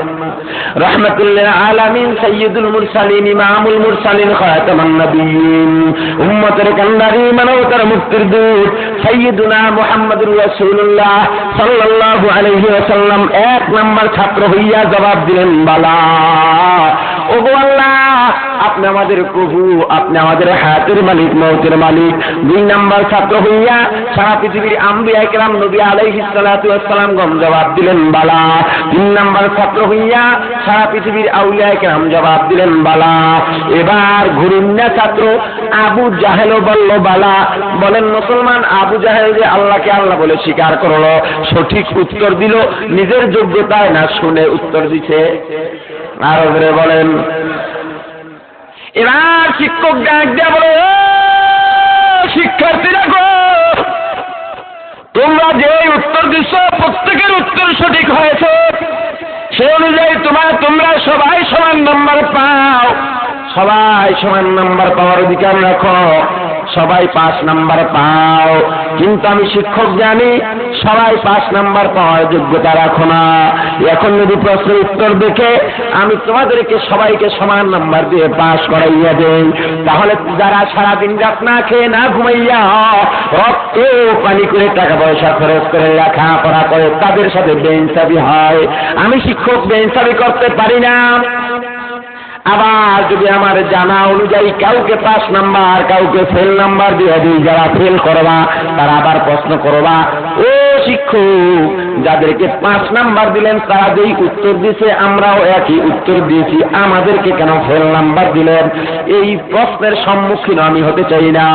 রাহমাতুল্লিল আলামিন সাইয়্যিদুল মুরসালিন ইমামুল মুরসালিন খাতামান নবিয়্যিন উম্মতের কান্ডারি মানবতার মুক্তির দূত সাইয়্যিদুনা মুহাম্মদুর রাসূলুল্লাহ সাল্লাল্লাহু আলাইহি ওয়াসাল্লাম 1 নম্বর ছাত্র হইয়া জবাব দিলেন বালা। ওগো আল্লাহ আপনি আমাদের প্রভু, আপনি আমাদের হায়াতের মালিক, মওতের মালিক। 2 নম্বর ছাত্র হইয়া সারা পৃথিবীর আম্বিয়া কিরাম নবী আলাইহিস সালাতু ওয়াস সালাম গম জবাব দিলেন বালা। 3 নম্বর ছাত্র হইয়া সারা পৃথিবীর আউলিয়া কিরাম জবাব দিলেন বালা। এবার ঘুরুন্না ছাত্র আবু জাহেলও বলল বালা। বলেন মুসলমান আবু জাহেল যে আল্লাহকে আল্লাহ বলে স্বীকার করলো, সঠিক উত্তর দিল নিজের যোগ্যতায় না শুনে উত্তর দিছে? আরো ধরে বলেন। এবার শিক্ষক ডাক দিয়ে বলে, শিক্ষার্থীরা গো, তোমরা যে উত্তর দিচ্ছ প্রত্যেকের উত্তর সঠিক হয়েছে, সে অনুযায়ী তোমরা সবাই সমান নাম্বার পাও। সবাই সমান নাম্বার পাওয়ার অধিকার রাখো, সবাই 5 নাম্বার পাও। কিন্তু আমি শিক্ষক জানি সবাই 5 নাম্বার পাওয়ার যোগ্যতা রাখো না। এখন যদি প্রশ্নের উত্তর দেখে আমি তোমাদেরকে সবাইকে সমান নাম্বার দিয়ে পাস করাইয়া দেই, তাহলে যারা সারাদিন রাত না খেয়ে না ঘুমাইয়া রক্ত পানি করে টাকা পয়সা খরচ করে লেখাপড়া করে তাদের সাথে বেইনসাফি হয়। আমি শিক্ষক বেইনসাফি করতে পারি না। আবার যদি আমার জানা অনুযায়ী কাউকে 5 নাম্বার কাউকে ফেল নাম্বার দিয়ে দিই, যারা ফেল করবা তারা আবার প্রশ্ন করবা, ও শিক্ষক যাদেরকে 5 নাম্বার দিলেন তারা যেই উত্তর দিয়েছে আমরাও একই উত্তর দিয়েছি, আমাদেরকে কেন ফেল নাম্বার দিলেন? এই প্রশ্নের সম্মুখীন আমি হতে চাই না।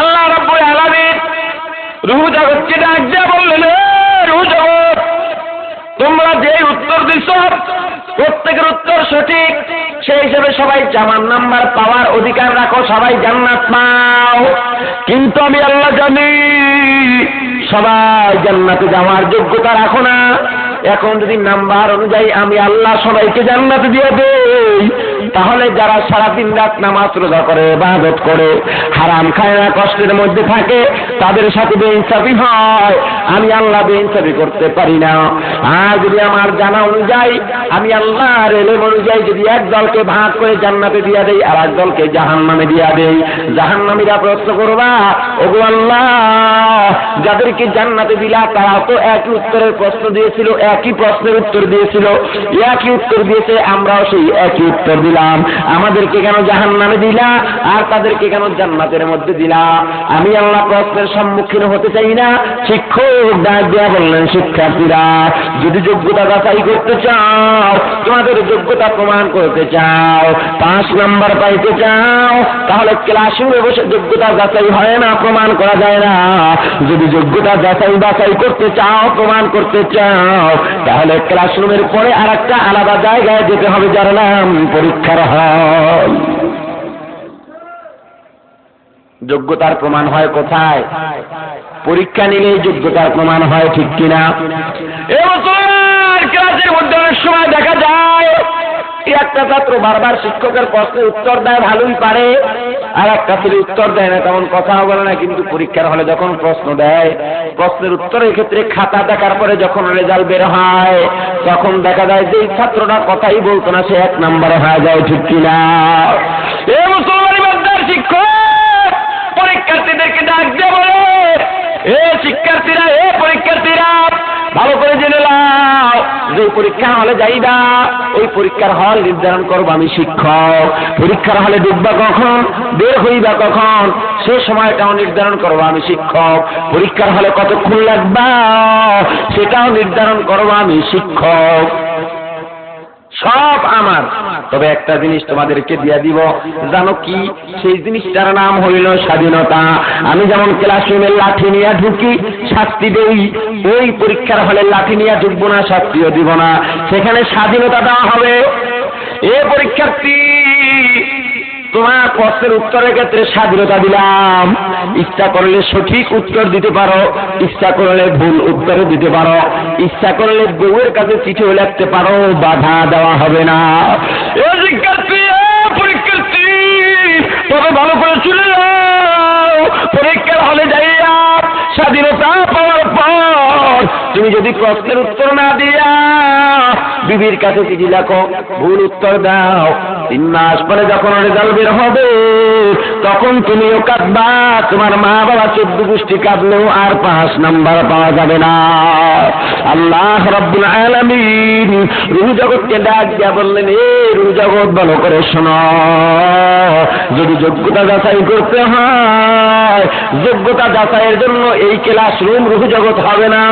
আল্লাহ রাব্বুল আলামিন রূহ জগৎকে ডাক দিয়ে বললেন, রূহ জগৎ তোমরা যে উত্তর দিছ প্রত্যেকের উত্তর সঠিক, সেই হিসেবে সবাই সমান নাম্বার পাওয়ার অধিকার রাখো, সবাই জান্নাত পাও। কিন্তু আমি আল্লাহ জানি সবাই জান্নাতে যাওয়ার যোগ্যতা রাখো না। এখন যদি নাম্বার অনুযায়ী আমি আল্লাহ সবাইকে জান্নাতে দিয়ে দেই, তাহলে যারা সারাদিন রাত নামাজ রোজা করে ইবাদত করে হারাম খায় না কষ্টের মধ্যে থাকে তাদের সাথে বেইনসাফি হয়, আমি আল্লাহ বেইনসাফি করতে পারি না। আর যদি আমার জানা অনুযায়ী আমি আল্লাহর ইলম অনুযায়ী যদি এক দলকে ভাগ করে জান্নাতে দিয়ে দেই আর এক দলকে জাহান্নামে দিয়ে দেই, জাহান্নামীরা প্রশ্ন করবা, ওগো আল্লাহ যাদেরকে জান্নাতে দিলা তারা তো একই উত্তরের প্রশ্ন দিয়েছিল, একই প্রশ্নের উত্তর দিয়েছিল, একই উত্তর দিয়েছে, আমরাও সেই একই উত্তর দিলাম, আমাদেরকে কেন জাহান্নামে দিলা আর তাদেরকে কেন জান্নাতের মধ্যে দিলা? আমি আল্লাহ প্রশ্নের সম্মুখীন হতে চাই না। শিক্ষক ডাক দিয়া বললেন, শিক্ষার্থীরা যদি যোগ্যতা যাচাই করতে চাও, তোমাদের যোগ্যতা প্রমাণ করতে চাও, 5 নাম্বার পাইতে চাও, তাহলে ক্লাসরুমে বসে যোগ্যতা যাচাই হয় না, প্রমাণ করা যায় না। যদি যোগ্যতা যাচাই বাছাই করতে চাও, প্রমাণ করতে চাও, তাহলে ক্লাসরুমের পরে আরেকটা আলাদা জায়গায় যেতে হবে, যার নাম পরীক্ষার হল। যোগ্যতার প্রমাণ হয় কোথায়? পরীক্ষা নিলেই যোগ্যতার প্রমাণ হয়, ঠিক কিনা? এবছর ক্লাসের মধ্যে অনেক সময় দেখা যায় একটা ছাত্র বারবার শিক্ষকের প্রশ্নের উত্তর দেয়, ভালোই পারে, আর একটা ছেলে উত্তর দেয় না, তেমন কথাও বলে না, কিন্তু পরীক্ষার হলে যখন প্রশ্ন দেয়, প্রশ্নের উত্তরের ক্ষেত্রে খাতা দেখার পরে যখন রেজাল্ট বের হয়, তখন দেখা যায় যে এই ছাত্রটা কথাই বলতো না, সে 1 নম্বরে হয়ে যায়। ঠিক কিনা? এ মুসলমানি বান্দার শিক্ষক পরীক্ষার্থীদেরকে ডাক দিয়ে বলে, এ শিক্ষার্থীরা, এ পরীক্ষার্থীরা, ভালো করে জেনে নাও, যে পরীক্ষা হলে যাইবা, ওই পরীক্ষার হল নির্ধারণ করবো আমি শিক্ষক। পরীক্ষার হলে ঢুকবা কখন, বের হইবা কখন, সে সময়টাও নির্ধারণ করবো আমি শিক্ষক। পরীক্ষার হলে কতক্ষণ লাগবা, সেটাও নির্ধারণ করবো আমি শিক্ষক। সব আমার। তবে একটা জিনিস তোমাদেরকে দিয়ে দিব, জানো কি? সেই জিনিসটার নাম হইল স্বাধীনতা। আমি যেমন ক্লাসরুমে লাঠি নিয়ে ঢুকি, শাস্তি দেই, ওই পরীক্ষার হলে লাঠি নিয়ে ঢুকবো না, শাস্তিও দিব না, সেখানে স্বাধীনতা দেওয়া হবে। এ পরীক্ষার্থী, তোমার প্রশ্নের উত্তরের ক্ষেত্রে স্বাধীনতা দিলাম, ইচ্ছা করলে সঠিক উত্তর দিতে পারো, ইচ্ছা করলে ভুল উত্তর দিতে পারো, ইচ্ছা করলে বউয়ের কাছে চিঠিও লিখতে পারো, বাধা দেওয়া হবে না। এ শিক্ষার্থী, পরীক্ষার্থী, তবে ভালো করে শুনে নাও, পরীক্ষার হলে যাইয়া স্বাধীনতা পাওয়ার পর তুমি যদি প্রশ্নের উত্তর না দিয়া বিবির কাছে চিঠি লেখো, ভুল উত্তর দাও, 3 মাস পরে যখন রেজাল্ট বের হবে, তখন তুমিও কাঁদবা, তোমার মা বাবা 14 গোষ্ঠী কাঁদলেও আর 5 নাম্বার পাওয়া যাবে না। আল্লাহ রাব্বুল আলামিন রূহ জগৎকে ডাক দিয়া বললেন, এ রূহ জগৎ, ভালো করে শোনো, যদি যোগ্যতা যাচাই করতে হয়, যোগ্যতা যাচাইয়ের জন্য এই ক্লাসরুম রূহ জগৎ হবে না,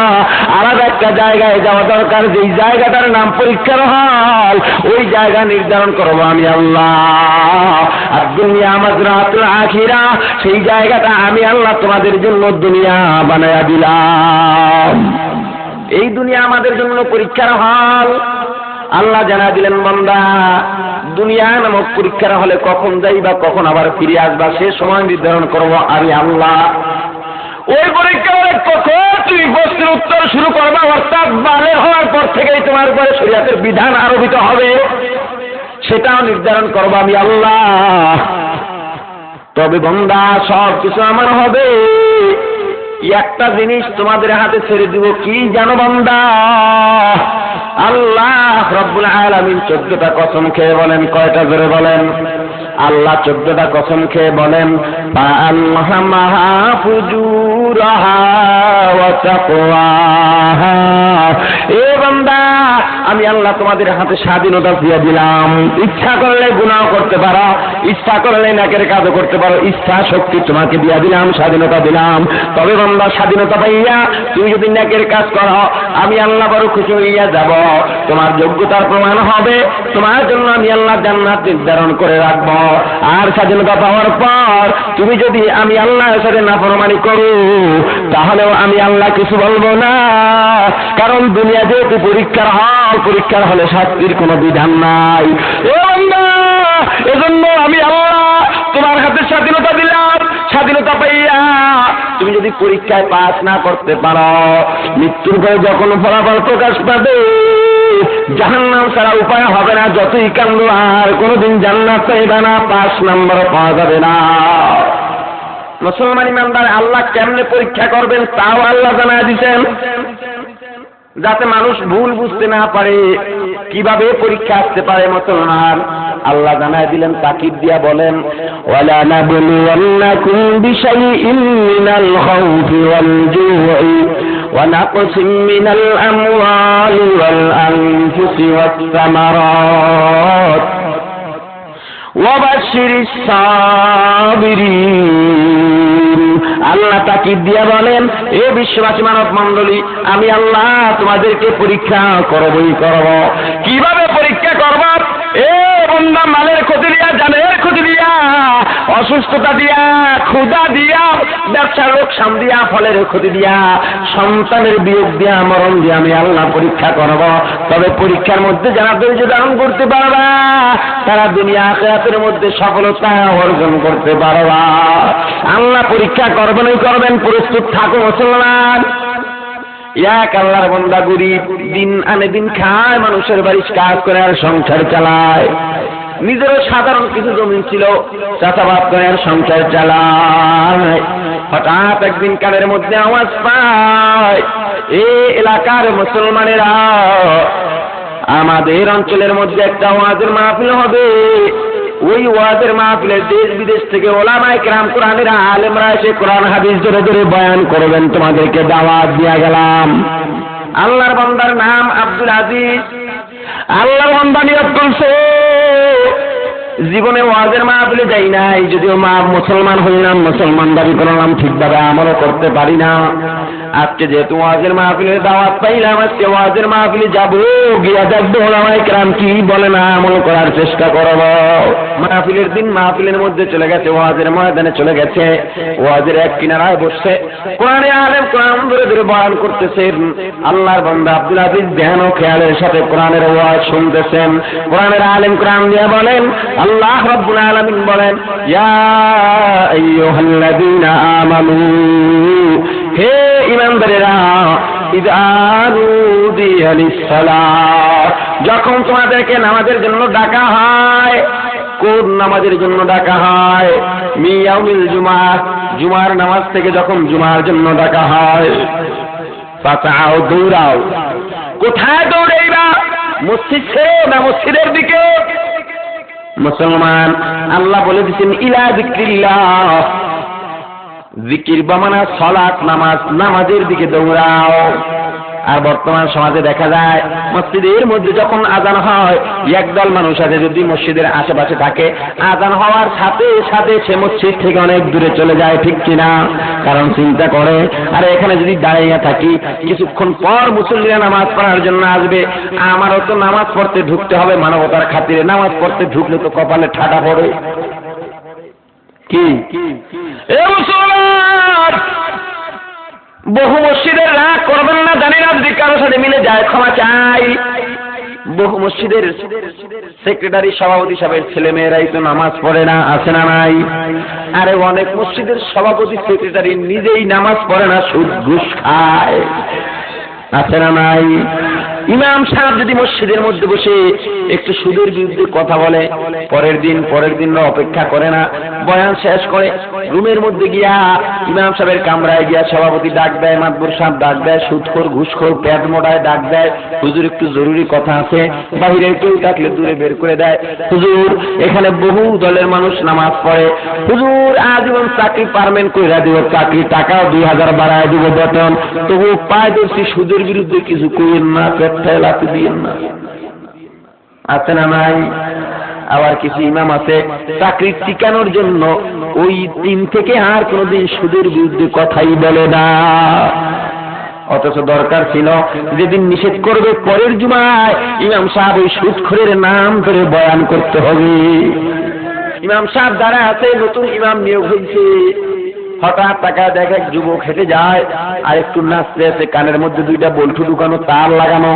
আলাদা একটা জায়গায় যাওয়া দরকার, যেই জায়গাটার নাম পরীক্ষার হল, ওই জায়গা নির্ধারণ করবো আমি আল্লাহ। আর দুনিয়া মাযরাতুল আখিরা, সেই জায়গাটা আমি আল্লাহ তোমাদের জন্য দুনিয়া বানায়া দিলাম। এই দুনিয়া আমাদের জন্য পরীক্ষার হল। আল্লাহ জানা দিলেন, বান্দা, দুনিয়া নামক পরীক্ষার হলে কখন যাইবা, কখন আবার ফিরে আসবা, সে সময় নির্ধারণ করবো আমি আল্লাহ। ওই পরীক্ষা হলে কখন তুমি প্রশ্নের উত্তর শুরু করবা, অর্থাৎ বালের হওয়ার পর থেকেই তোমার উপরে শরীয়তের বিধান আরোপিত হবে, সেটাও নির্ধারণ করবো আমি আল্লাহ। তবে বান্দা, সব কিছু আমার হবে, একটা জিনিস তোমাদের হাতে ছেড়ে দিব, কি জানো বান্দা? আল্লাহ রাব্বুল আলামিন 14টা কসম খেয়ে বলেন, কয়টা জোরে বলেন? আল্লাহ 14টা কসম খেয়ে বলেন, ফাআলহামাহা ফুজুরাহা ওয়া তাকওয়াহা। এ বান্দা, আমি আল্লাহ তোমাদের হাতে স্বাধীনতা দিয়ে দিলাম, ইচ্ছা করলে গুনাহ করতে পারো, ইচ্ছা করলে নেকের কাজও করতে পারো, ইচ্ছা শক্তি তোমাকে দিয়ে দিলাম, স্বাধীনতা দিলাম। তবে বান্দা, স্বাধীনতা পাইয়া তুমি যদি নেকের কাজ করো, আমি আল্লাহ বড় খুশি হইয়া যাব, তোমার যোগ্যতার প্রমাণ হবে, তোমার জন্য আমি আল্লাহ জান্নাত নির্ধারণ করে রাখবো। আর স্বাধীনতা পাওয়ার পর তুমি যদি আমি আল্লাহর সাথে নাফরমানি করো, তাহলেও আমি আল্লাহ কিছু বলবো না, কারণ দুনিয়া যেহেতু পরীক্ষার হল, পরীক্ষার হলে শাস্তির কোনো বিধান নাই। এজন্য আমি আল্লাহ তোমার হাতে স্বাধীনতা দিলাম। স্বাধীনতা পাইয়া তুমি যদি পরীক্ষায় পাস না করতে পারো, মৃত্যুর পরে যখন ফলাফল প্রকাশ পাবে, জাহান্নাম ছাড়া উপায় হবে না, যতই কান্দো আর কোনোদিন জান্নাত পাইবে না, 5 নাম্বার পাওয়া যাবে না। মুসলমান ইমানদার, আল্লাহ কেমনে পরীক্ষা করবেন তাও আল্লাহ জানায় দিয়েছেন, যাতে মানুষ ভুল বুঝতে না পারে, কিভাবে পরীক্ষা আসতে পারে। মুসলমান, আল্লাহ জানায় দিলেন, তাকিদ দিয়া বলেন, ওয়ালা নাবলুওয়ান্নাকুম বিশাইইন মিনাল খাউফি ওয়াল জু'i ওয়া নাকসিম মিনাল আমওয়ালি ওয়াল আনফুসি ওয়াস সামারাত ওয়া বাশশিরিস সাবিরিন। আল্লাহ তাকিদ দিয়া বলেন, এ বিশ্ববাসী মানব মণ্ডলী, আমি আল্লাহ তোমাদেরকে পরীক্ষা করবই করব। কিভাবে পরীক্ষা করব? এ বান্দা, মালের ক্ষতি দিয়া, জানের ক্ষতি দিয়া, অসুস্থতা দিয়া, ক্ষুধা দিয়া, ব্যবসার লোকসান দিয়া, ফলের ক্ষতি দিয়া, সন্তানের বিয়োগ দিয়া, মরণ দিয়া আমি আল্লাহ পরীক্ষা করব। তবে পরীক্ষার মধ্যে যারা ধৈর্য ধারণ করতে পারবা, তারা দুনিয়া আখিরাতের মধ্যে সফলতা অর্জন করতে পারবা। আল্লাহ পরীক্ষা করবেনই করবেন, প্রস্তুত থাকো মুসলমান। এক আল্লাহর বান্দা গরিব, দিন আনে দিন খায়, মানুষের বাড়ি কাজ করে আর সংসার চালায়। নিজেরও সাধারণ কিছু জমি ছিল, চাষাবাদ করে আর সংসার চালায়। হঠাৎ একদিন কানের মধ্যে আওয়াজ পায়, এই এলাকার মুসলমানেরা, আমাদের অঞ্চলের মধ্যে একটা ওয়াজের মাহফিল হবে। ওই ওয়াজের মাহফিলে দেশ বিদেশ থেকে ওলামায়ে কেরাম, কোরআনের আলেমরা এসে কোরআন হাদিস ধরে ধরে বয়ান করবেন, তোমাদেরকে দাওয়াত দিয়া গেলাম। আল্লাহর বান্দার নাম আব্দুল আজিজ। আল্লাহর বান্দা নিয়ত করছে, জীবনে ওয়াজের মাহফিলে যাই নাই, যদিও মুসলমান হইলাম, মুসলমান দাবি করলাম, ঠিকভাবে আমলও করতে পারি না। আজকে যেহেতু ওয়াজের মাহফিলের দাওয়াত পাইলাম, আজকে ওয়াজের মাহফিলে যাবো, গিয়া দেখবো ওলামায়ে কেরাম কি বলে, না আমল করার চেষ্টা করব। মাহফিলের দিন মাহফিলের মধ্যে চলে গেছে, ওয়াজের ময়দানে চলে গেছে, ওয়াজের এক কিনারায় বসছে, কোরআনে আলেম কোরআন ধরে ধরে বয়ান করতেছেন। আল্লাহর বান্দা আব্দুল আজিজ ধ্যান ও খেয়ালের সাথে কোরআনের ওয়াজ শুনতেছেন। কোরআনের আলেম কোরআন দিয়ে বলেন, আল্লাহ রাব্বুল আলামিন বলেন, ইয়া আইয়ুহাল্লাযীনা আমানু, হে ঈমানদারেরা, ইযা নুদিয়া লিস-সালাহ, যখন তোমাদেরকে নামাজের জন্য ডাকা হয়, কোন নামাজের জন্য ডাকা হয়? মিয়াউমিল জুমাহ, জুমার নামাজ থেকে যখন জুমার জন্য ডাকা হয়, ফাতাও, দৌড়াও। কোথায় দৌড়াইবা? মসজিদ ছেড়ে না মসজিদের দিকে? মুসলমান, আল্লাহ বলে দিচ্ছেন ইলা যিকরিল্লাহ, জিকির বামানা সালাত, নামাজ, নামাজের দিকে দৌড়াও। আর বর্তমান সমাজে দেখা যায়, মসজিদের মধ্যে যখন আজান হয়, একদল মানুষ আছে, যদি মসজিদের আশেপাশে থাকে, আজান হওয়ার সাথে সাথে সে মসজিদ থেকে অনেক দূরে চলে যায়, ঠিক কিনা? কারণ চিন্তা করে, আরে এখানে যদি দাঁড়িয়ে থাকি, কিছুক্ষণ পর মুসল্লিরা নামাজ পড়ার জন্য আসবে, আমারও তো নামাজ পড়তে ঢুকতে হবে, মানবতার খাতিরে নামাজ পড়তে ঢুকলে তো কপালে ঠাডা পড়ে। কি এ মুসলমান, বহু মসজিদের রাগ করবেন না, জানি না যদি কারোর সাথে মিলে যায় ক্ষমা চাই। বহু মসজিদের সেক্রেটারি, সভাপতি সাহেবের ছেলে মেয়েরাই তো নামাজ পড়ে না, আছে না নাই? আরে অনেক মসজিদের সভাপতি সেক্রেটারি নিজেই নামাজ পড়ে না, সুদ ঘুষ খায়, আছে না নাই? ইমাম সাহেব যদি মসজিদের মধ্যে বসে একটু সুদের বিরুদ্ধে কথা বলে, পরের দিন অপেক্ষা করে না, বয়ান শেষ করে রুমের মধ্যে গিয়া ইমাম সাহেবের কামরায় গিয়া সভাপতি ডাক দেয়, মাতবর সাহেব ডাক দেয়, সুদখোর ঘুষখোর পেট মোটায় ডাক দেয়, হুজুর একটু জরুরি কথা আছে, বাহিরের কেউ ডাকলে দূরে বের করে দেয়, হুজুর এখানে বহু দলের মানুষ নামাজ পড়ে, হুজুর আজীবন চাকরি পারমেন্ট কইরা দিব, চাকরি টাকাও 2000 বাড়ায় দিব বেতন, তবু পায় দেখছি সুদের বিরুদ্ধে কিছু কইেন না, পেটটায় লাথি দিয়েন না, আছে না নাই? আবার কিছু ইমাম আছে, চাকরি টিকানোর জন্য ওই দিন থেকে আর কোনোদিন সুদের বিরুদ্ধে কথাই বলে না, অথচ দরকার ছিল যেদিন নিষেধ করবে পরের জুমায় ইমাম সাহেব ওই সুদখোরের নাম ধরে বয়ান করতে হবে। ইমাম সাহেব দ্বারা আছে, নতুন ইমাম নিয়োগ হয়েছে, হঠাৎ টাকা দেখে এক যুবক হেঁটে যায়, আর একটু নাচতে আছে, কানের মধ্যে দুইটা বল্টু ঢুকানো, তার লাগানো,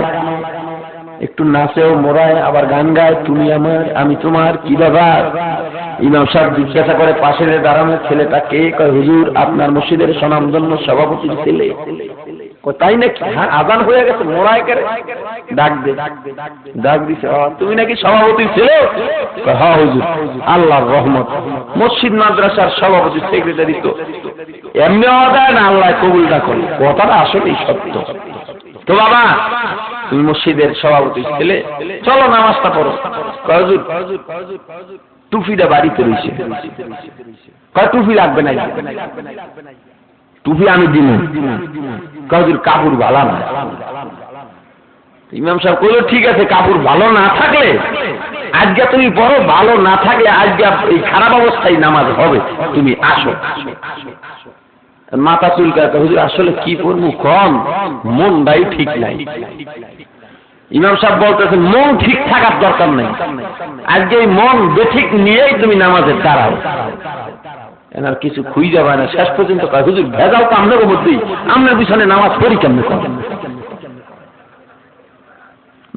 একটু নাচেও মোড়ায়, আবার গান গায়, তুমি আমার আমি তোমার, কি ব্যাপার? ইমাম সাহেব জিজ্ঞাসা করে পাশের দাঁড়ানো ছেলেটা কে? কয় হুজুর আপনার মসজিদের স্বনামধন্য সভাপতির ছেলে। তাই নাকি? হ্যাঁ, আজান হয়ে গেছে, মোড়ায় করে ডাক দে, ডাক দিছে, তুমি নাকি সভাপতি ছিল? হ্যাঁ হুজুর, আল্লাহর রহমত, মসজিদ মাদ্রাসার সভাপতি সেক্রেটারি তো এমনি অদায় না, আল্লাহ কবুলটা করে, কথাটা আসলেই সত্য। তো বাবা তুমি মসজিদের সভাপতি ছেলে, চলো নামাজটা পড়ো। হুজুর টুপিটা বাড়িতে রয়েছে, টুপি লাগবে না, টুপি আমি দিব। হুজুর কাপড় ভালো না। ইমাম সাহেব কইল ঠিক আছে, কাপড় ভালো না থাকলে আজকে তুমি পড়ো, ভালো না থাকলে আজকে এই খারাপ অবস্থায় নামাজ হবে, তুমি আসো। মাথা চুলকাতে, হুজুর আসলে কি পড়বো কম, মনটাই ঠিক নাই। ইমাম সাহেব বলতেছেন মন ঠিক থাকার দরকার নেই, আজকে এই মন বেঠিক নিয়েই তুমি নামাজে দাঁড়াও। এনার কিছু খুঁজ যাবে না, শেষ পর্যন্ত হুজুর ভেজাল তো আপনার মধ্যেই, আপনার পিছনে নামাজ পড়ি কেমনে করেন?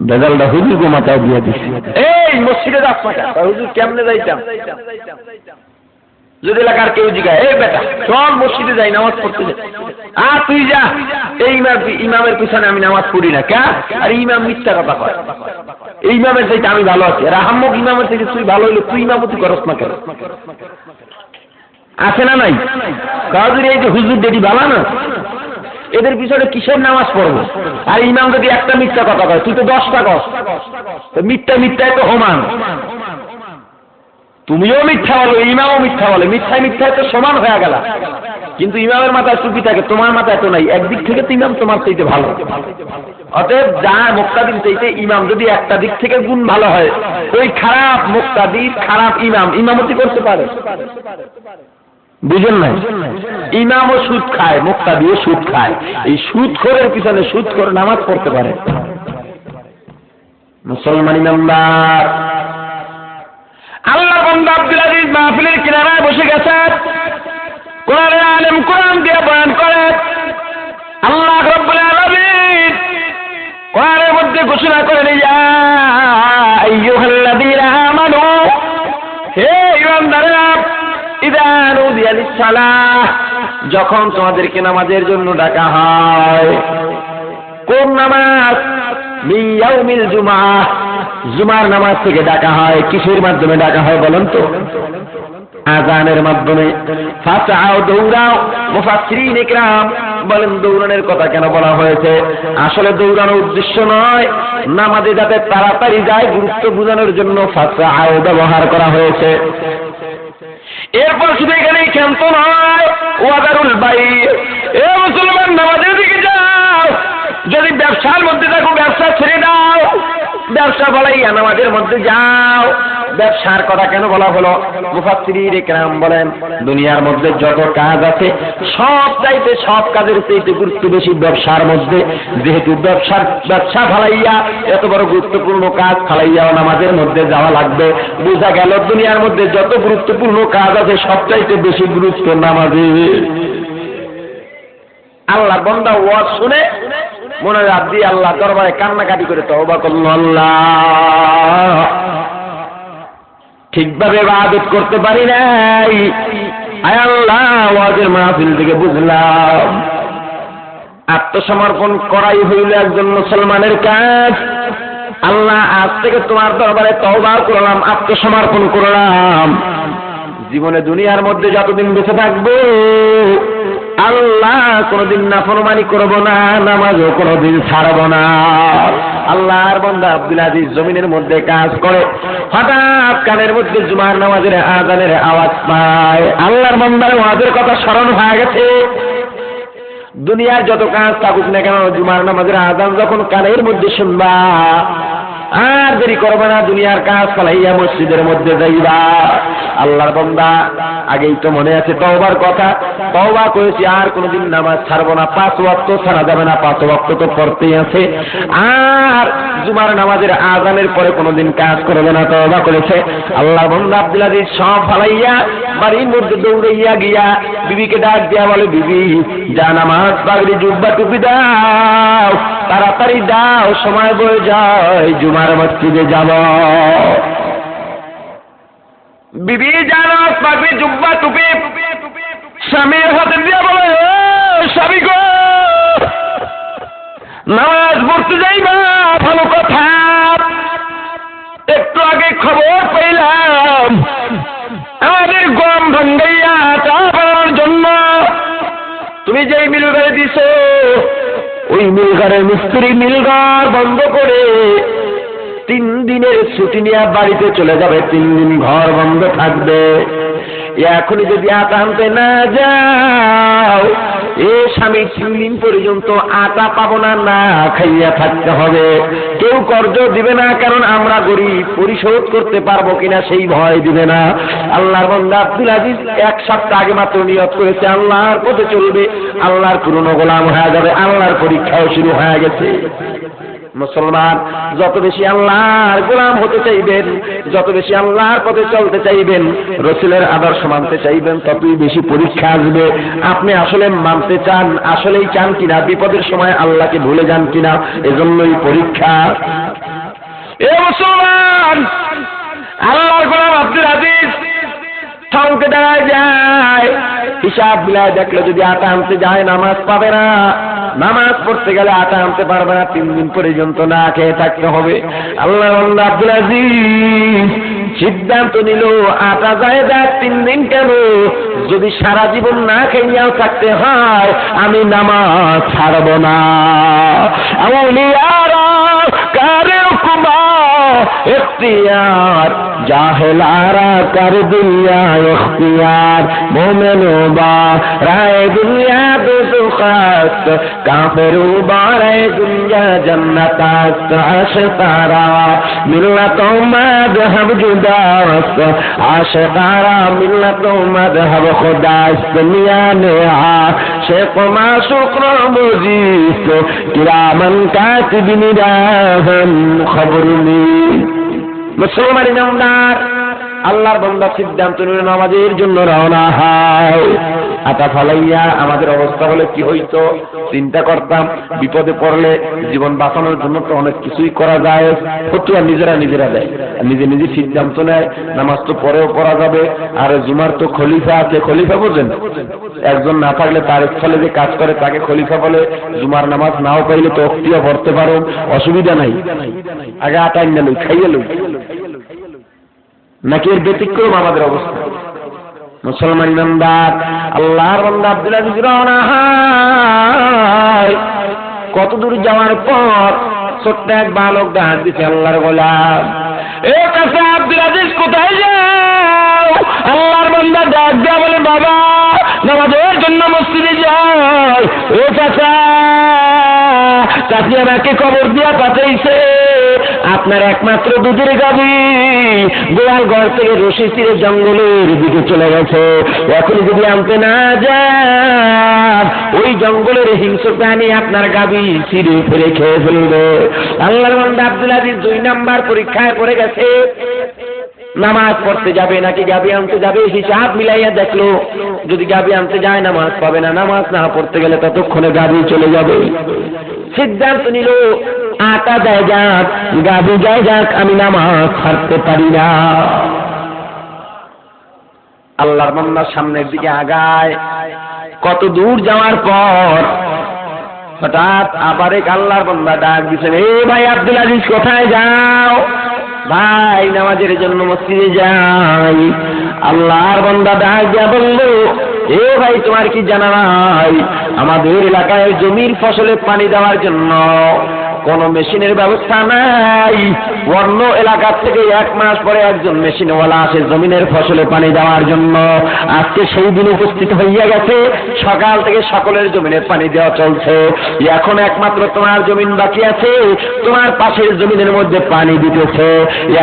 ভেজালটা হুজুর গো মাথায় দিয়ে দিচ্ছে, এই মসজিদে যাস না, হুজুর কেমনে যাইতাম? যদি এলাকার কেউ জিজ্ঞাসা, এই বেটা চল মসজিদে যাই নামাজ পড়তে যাই, আর তুই যা, এই ইমামের পিছনে আমি নামাজ পড়ি না, কে? আর ইমাম মিথ্যা কথা কয়, এই ইমামের চাইতে আমি ভালো আছি, আর আহাম্মক ইমামের চাইতে তুই ভালো হইলে তুই ইমামতি করস না কেন? আছে না নাই? কাজের এই যে হুজুর ডেডি ভালো না, এদের পিছনে কিসের নামাজ পড়বো? আর ইমাম যদি একটা মিথ্যা কথা কয়, তুই তো 10টা কস, মিথ্যা মিথ্যায় তো সমান, তুমিও মিথ্যা বলো, ইমামও মিথ্যা বলে, মিথ্যায় মিথ্যায় তো সমান হয়ে গেল। কিন্তু ইমামের মাথায় টুপি থাকে, তোমার মাথায় তো নাই, একদিক থেকে তো ইমাম তোমার চাইতে ভালো। অতএব যা মুক্তাদির চাইতে ইমাম যদি একটা দিক থেকে গুণ ভালো হয়, ওই খারাপ মুক্তাদির খারাপ ইমাম ইমামতি করতে পারে? বুঝেন নাই? ইমামও সুদ খায়, মুক্তাদিও সুদ খায়, এই সুদখোরের পিছনে সুদখোর নামাজ পড়তে পারে? মুসলমান ইমানদার, আল্লাহ বান্দা আব্দুল আজিজ মাহফিলের কিনারায় বসে গেছেন, কোরআনের আলেম কোরআন দিয়ে বয়ান করে। আল্লাহ রাব্বুল আলামিন কোরআনের মধ্যে ঘোষণা করেন, ইয়া আইয়ুহাল্লাযীনা আমানু, হে ঈমানদাররা, ইযা নুদিয়া লিস-সালাহ, যখন তোমাদেরকে নামাজের জন্য ডাকা হয়, কোন নামাজ? মিন ইয়াউমিল জুমআহ, জুমার নামাজ থেকে ডাকা হয়। কিসের মাধ্যমে ডাকা হয় বলেন তো? আযানের মাধ্যমে। ফাসআউ, দৌড়াও। মুফাসসিরিন ইকরাম বলেন দৌড়ানোর কথা কেন বলা হয়েছে? আসলে দৌড়ানোর উদ্দেশ্য নয়, নামাজে যাতে তাড়াতাড়ি যায় গুরুত্ব বোঝানোর জন্য ফাসআউ ব্যবহার করা হয়েছে। এরপর শুধু এখানেই ক্ষান্ত নয়, ওয়াদারুল বাই, এ মুসলমান নামাজের দিকে যাও, যদি ব্যবসার মধ্যে থাকো ব্যবসা ছেড়ে দাও, ব্যবসা বলাইয়া নামাজের মধ্যে যাও। ব্যবসার কথা কেন বলা হলো? মুফাসসিরিন ইকরাম বলেন দুনিয়ার মধ্যে যত কাজ আছে সব চাইতে, সব কাজের চাইতে গুরুত্ব বেশি ব্যবসার মধ্যে। যেহেতু ব্যবসা ফালাইয়া এত বড় গুরুত্বপূর্ণ কাজ ফালাইয়াও নামাজের মধ্যে যাওয়া লাগবে, বোঝা গেল দুনিয়ার মধ্যে যত গুরুত্বপূর্ণ কাজ আছে সব চাইতে বেশি গুরুত্ব নামাজে। আল্লাহ বান্দা ওয়াজ শুনে মনে রাত দিয়ে আল্লাহ দরবারে কান্নাকাটি করে তওবা করল, আল্লাহ ঠিকভাবে ইবাদত করতে পারি নাই, আয় আল্লাহ ওয়াজের মাহফিল থেকে বুঝলাম আত্মসমর্পণ করাই হইল একজন মুসলমানের কাজ। আল্লাহ আজ থেকে তোমার দরবারে তওবা করলাম, আত্মসমর্পণ করলাম। জীবনে দুনিয়ার মধ্যে যতদিন বেঁচে থাকবো আল্লাহ কোনদিন নাফরমানি করব না, নামাজও কোনদিন ছাড়ব না। আল্লাহর বান্দা আব্দুল আজিজ জমিনের মধ্যে কাজ করে, হঠাৎ কানের মধ্যে জুমার নামাজের আযানের আওয়াজ পায়। আল্লাহর বান্দার ওয়াজের কথা স্মরণ হয়ে গেছে। দুনিয়ার যত কাজ থাকুক না কেন, জুমার নামাজের আযান যখন কানের মধ্যে শুনবা আর দেরি করবে না, দুনিয়ার কাজ ফলাইয়া মসজিদের মধ্যে যাইবা। আল্লাহর বান্দা আগেই তো মনে আছে তওবার কথা, তওবা করেছি আর কোনদিন নামাজ ছাড়বো না, 5 ওয়াক্ত ছাড়া যাবে না, 5 ওয়াক্ত তো পড়তেই আছে। আর জুমার নামাজের আযানের পরে কোনদিন কাজ করবে না, তওবা করেছে। আল্লাহর বান্দা আব্দুল আজিজ সব ফালাইয়া বাড়ির মধ্যে দৌড়াইয়া গিয়া বিবিকে ডাক দিয়া বলে, বিবি যা নামাজ পাগড়ি জুব্বা টুপি দাও, তাড়াতাড়ি দাও, সময় বয়ে যায়, জুমার মসজিদে যাব। বিবি জানো পাগড়ি জুব্বা টুপি স্বামীর হাতে দিয়া বলে, স্বামী গো নামাজ পড়তে যাইবা, ভালো কথা, একটু আগে খবর পেলাম আমাদের গম ভাঙ্গাইয়া চা বানানোর জন্য তুমি যেই মিল ঘরে দিছো, ওই মিল ঘরের মিস্ত্রি মিলঘর বন্ধ করে 3 দিনের ছুটি নিয়ে বাড়িতে চলে যাবে, 3 দিন ঘর বন্ধ থাকবে। এখনই যদি আটা আনতে না যাও, এ স্বামী 3 দিন পর্যন্ত আটা পাবো না, না খাইয়া থাকতে হবে। কেউ কর্জ দিবে না, কারণ আমরা গরিব, পরিশোধ করতে পারবো কিনা সেই ভয় দিবে না। আল্লাহর বান্দা আব্দুল আজিজ 1 সপ্তাহ আগে মাত্র নিয়ত করেছে আল্লাহর পথে চলবে, আল্লাহর পুরনো গোলাম হয়ে যাবে। আল্লাহর পরীক্ষাও শুরু হয়ে গেছে। মুসলমান যত বেশি আল্লাহর গোলাম হতে চাইবেন, যত বেশি আল্লাহর পথে চলতে চাইবেন, রাসূলের আদর্শ মানতে চাইবেন, ততই বেশি পরীক্ষা আসবে। আপনি আসলে মানতে চান, আসলেই চান কিনা, বিপদের সময় আল্লাহকে ভুলে যান কিনা, এজন্যই পরীক্ষা। এ মুসলমান, আল্লাহর গোলাম আব্দুল আজিজ উঠে দাঁড়ায় যায়, হিসাব মিলায় দেখলো যদি আটা আনতে যায় নামাজ পাবে না, নামাজ পড়তে গেলে আটা আনতে পারবে না, 3 দিন পর্যন্ত না খেয়ে থাকতে হবে। আল্লাহর বান্দা আব্দুল আজিজ সিদ্ধান্ত নিল আটা যায় 3 দিন কেন, যদি সারা জীবন না খেয়েও থাকতে হয় আমি নামাজ ছাড়ব না। আউলিয়ারা কারে হুকুমা ইখতিয়ার, জাহেলারা কার দুনিয়া ইখতিয়ার, মোমেনো বা রায় দুনিয়া দুখাত, কাফেরু বা রায় দুনিয়া জান্নাত আশকারা, মিল্লাত মাযহাব জুদাস আশকারা, মিল্লাত মাযহাব খুদাস, দুনিয়া নে আশিক মাশুক মুজিস, কিরামান কাতিবিন রাহান খবরনি। মুসলমান ইমানদার আল্লাহর বান্দা সিদ্ধান্ত নিল নামাজের জন্য রওনা হয়। আটা ফালাইয়া আমাদের অবস্থা হলে কি হইতো চিন্তা করতাম, বিপদে পড়লে জীবন বাঁচানোর জন্য তো অনেক কিছুই করা যায়, ফতুয়া নিজেরা দেয়, নিজে নিজে সিদ্ধান্ত নেয়, নামাজ তো পরেও পড়া যাবে, আর জুমার তো খলিফা আছে, খলিফা বোঝেন, একজন না থাকলে তার স্থলে যে কাজ করে তাকে খলিফা বলে, জুমার নামাজ নাও পাইলে তো অক্তিয়া পড়তে পারো, অসুবিধা নাই, আগে আটা এনে লই খাইয়ে লই, নাকি এর ব্যতিক্রম আমাদের অবস্থা? মুসলমান ইমানদার আল্লাহর বান্দা আব্দুল আজিজ রওনা হয়। কত দূর যাওয়ার পর ছোট্ট এক বালক ডাক দিচ্ছে, আল্লাহর গোলাম, এ কাছে আব্দুল আজিজ কোথায় যাও? আল্লাহর বান্দা ডাক দেয়া বলে, বাবা নামাজের জন্য মসজিদে যাই। ও চাচা, চাচি আমাকে খবর দিয়া পাঠাইছে আপনার একমাত্র দুধের গাভী গোয়াল ঘর থেকে রশি ছিঁড়ে জঙ্গলের দিকে চলে গেছে, এখন যদি আনতে না যান ওই জঙ্গলের হিংস্র প্রাণী আপনার গাভী ছিঁড়ে ফেলে খেয়ে ফেলবে। আল্লাহর বান্দা আব্দুল আজিজ 2 নাম্বার পরীক্ষায় পড়ে গেছে, নামাজ পড়তে যাবে নাকি গাভী আনতে যাবে, হিসাব মিলাইয়া দেখলো যদি গাভী আনতে যায় নামাজ পাবে না, নামাজ না পড়তে গেলে ততক্ষণে গাভী চলে যাবে। সিদ্ধান্ত নিল আটা যায় যাক, গাভী যায় যাক, আমি নামাজ ছাড়তে পারি না। আল্লাহর বান্দা সামনের দিকে আগায়, কত দূর যাওয়ার পর হঠাৎ আবার এক আল্লাহর বান্দা ডাক দিচ্ছেন, এ ভাই আব্দুল আজিজ কোথায় যাও? ভাই নামাজের জন্য মসজিদে যাই। আল্লাহর বান্দা ডাক দিয়া বলল, এ ভাই তোমার কি জানা নাই আমাদের এলাকায় জমির ফসলে পানি দেওয়ার জন্য কোন মেশিনের ব্যবস্থা নাই, অন্য এলাকা থেকে 1 মাস পরে একজন মেশিনওয়ালা আসে জমিনের ফসলে পানি দেওয়ার জন্য। আজকে সেই দিন উপস্থিত হইয়া গেছে, সকাল থেকে সকলের জমিনে পানি দেওয়া চলছে, এখন একমাত্র তোমার জমিন বাকি আছে, তোমার পাশের জমিনের মধ্যে পানি দিতেছে,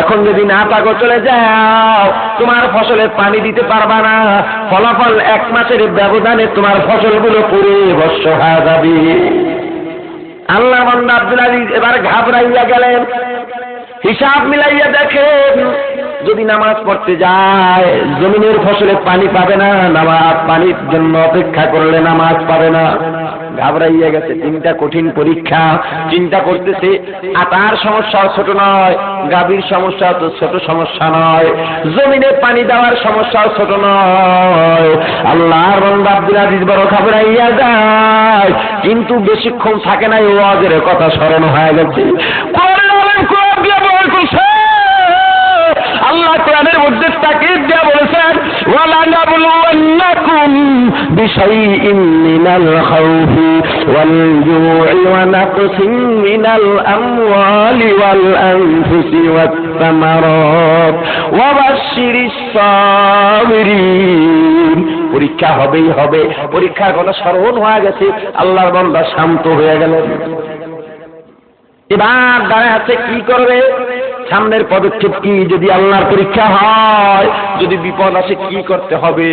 এখন যদি না পাকো চলে যাও তোমার ফসলে পানি দিতে পারবা না, ফলাফল 1 মাসের ব্যবধানে তোমার ফসলগুলো পুরো ভস্ম হয়ে যাবে। আল্লাহর বান্দা আব্দুল আজিজ এবার ঘাবড়াইয়া গেলেন, হিসাব মিলাইয়া দেখেন যদি নামাজ পড়তে যায় জমিনের ফসলে পানি পাবে না, নামাজ পানির জন্য অপেক্ষা করলে নামাজ পাবে না। ঘাবড়াইয়া গেছে, 3টা কঠিন পরীক্ষা, চিন্তা করতেছে আটার সমস্যা ছোট নয়, গাভীর সমস্যা তো ছোট সমস্যা নয়, জমিনে পানি দেওয়ার সমস্যা ছোট নয়। আল্লাহর বান্দা আব্দুল আজিজ বড় ঘাবড়াইয়া যায়, কিন্তু বেশিক্ষণ থাকে না, ওয়াজের কথা স্মরণ হয়ে গেছে। আল্লাহ কোরআনের মধ্যে তাকিদ দিয়ে বলেছেন, ওয়ালা নাবলুওয়ান্নাকুম বিশাইইন মিনাল খাউফি ওয়াল জু'i ওয়া নাকসিন মিনাল আমওয়ালি ওয়াল আনফুসি ওয়াত সামারাত ওয়া বাশশিরিস সাবিরিন। পরীক্ষা হবেই হবে, পরীক্ষার কথা স্মরণ হয়ে গেছে, আল্লাহর বান্দা শান্ত হয়ে গেলেন। এবার দাঁড়ায় আছে কি করবে, সামনের পদক্ষেপ কি, যদি আল্লাহর পরীক্ষা হয়, যদি বিপদ আসে কি করতে হবে।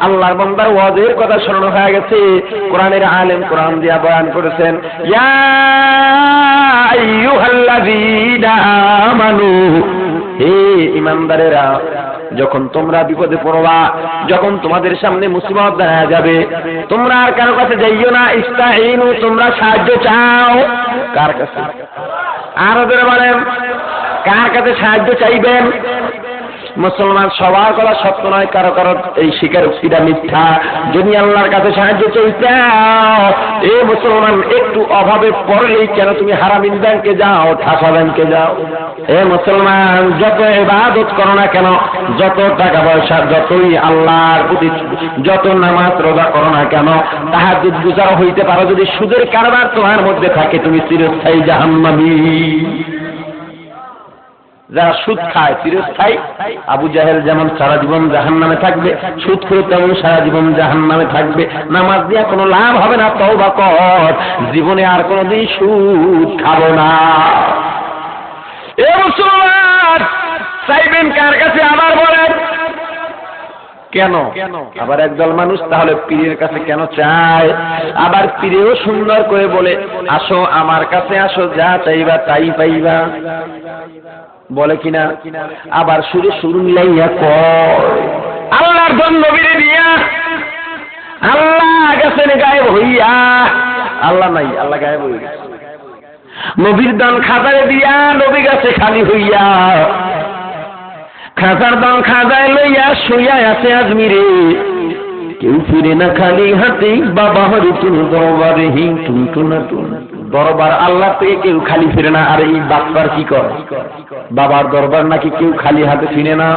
আল্লাহর বান্দার ওয়াজের কথা স্মরণ হয়ে গেছে, কোরআনের আলেম কোরআন দিয়া বয়ান করেছেন, ইয়া আইয়ুহাল্লাযীনা আমানু, হে ঈমানদারেরা, যখন তোমরা বিপদে পড়বা, যখন তোমাদের সামনে মুসিবত দাঁড়ায় যাবে, তোমরা আর কারো কাছে যাইও না, ইস্তাঈনু, তোমরা সাহায্য চাও। কার কাছে? আরো ধরে বলেন, কার কাছে সাহায্য চাইবেন? মুসলমান সবার কথা সত্য নয়, কারো কারো এই স্বীকারোক্তিটা মিথ্যা। যদি আল্লাহর কাছে সাহায্য চাইতে এ মুসলমান একটু অভাবে পড়লেই কেন তুমি হারামিন ব্যাংকে যাও, ঠাসা ব্যাংকে যাও? এ মুসলমান যত ইবাদত করো না কেন, যত টাকা পয়সা, যতই আল্লাহর প্রতি যত নামাজ রোজা করো না কেন, তাহাজ্জুদ গুজার হইতে পারো, যদি সুদের কারবার তোমার মধ্যে থাকে তুমি চিরস্থায়ী জাহান্নামী। যারা সুদ খায় চিরস্থায়ী। আবু জাহেল যেমন সারা জীবন জাহান্নামে থাকবে, সুদ করে তেমন সারা জীবন জাহান্নামে থাকবে। নামাজ দিয়া কোনো লাভ হবে না, তওবা কর, জীবনে আর কোনোদিন সুদ খাবো না। এ মুসলমান চাইবেন কার কাছে? আবার বলেন কেন? আবার একদল মানুষ তাহলে পীরের কাছে কেন চায়? আবার পীরেও সুন্দর করে বলে, আসো আমার কাছে আসো, যা চাইবা তাই পাইবা, বলে কিনা? আবার সুরে সুর মিলাইয়া কয়, আল্লাহর ধন নবীরে দিয়া, আল্লাহ গেছেন গায়েব হইয়া। আল্লাহ নাই, আল্লাহ গায়েব হয়ে গেছে। নবীর দান খাজারে দিয়া, নবী গেছে খালি হইয়া। খাজার দান খাজায় লইয়া শুইয়া আছে আজমিরে, কেউ ফিরে না খালি হাতে, বাবা হরি তুমি দরবারে হি টুনটুনা টুন। দরবার আল্লাহ থেকে কেউ খালি ফিরে না। আর এই বাচ্চার কি করে? বাবার দরবার নাকি কেউ খালি হাতে ফিরে না।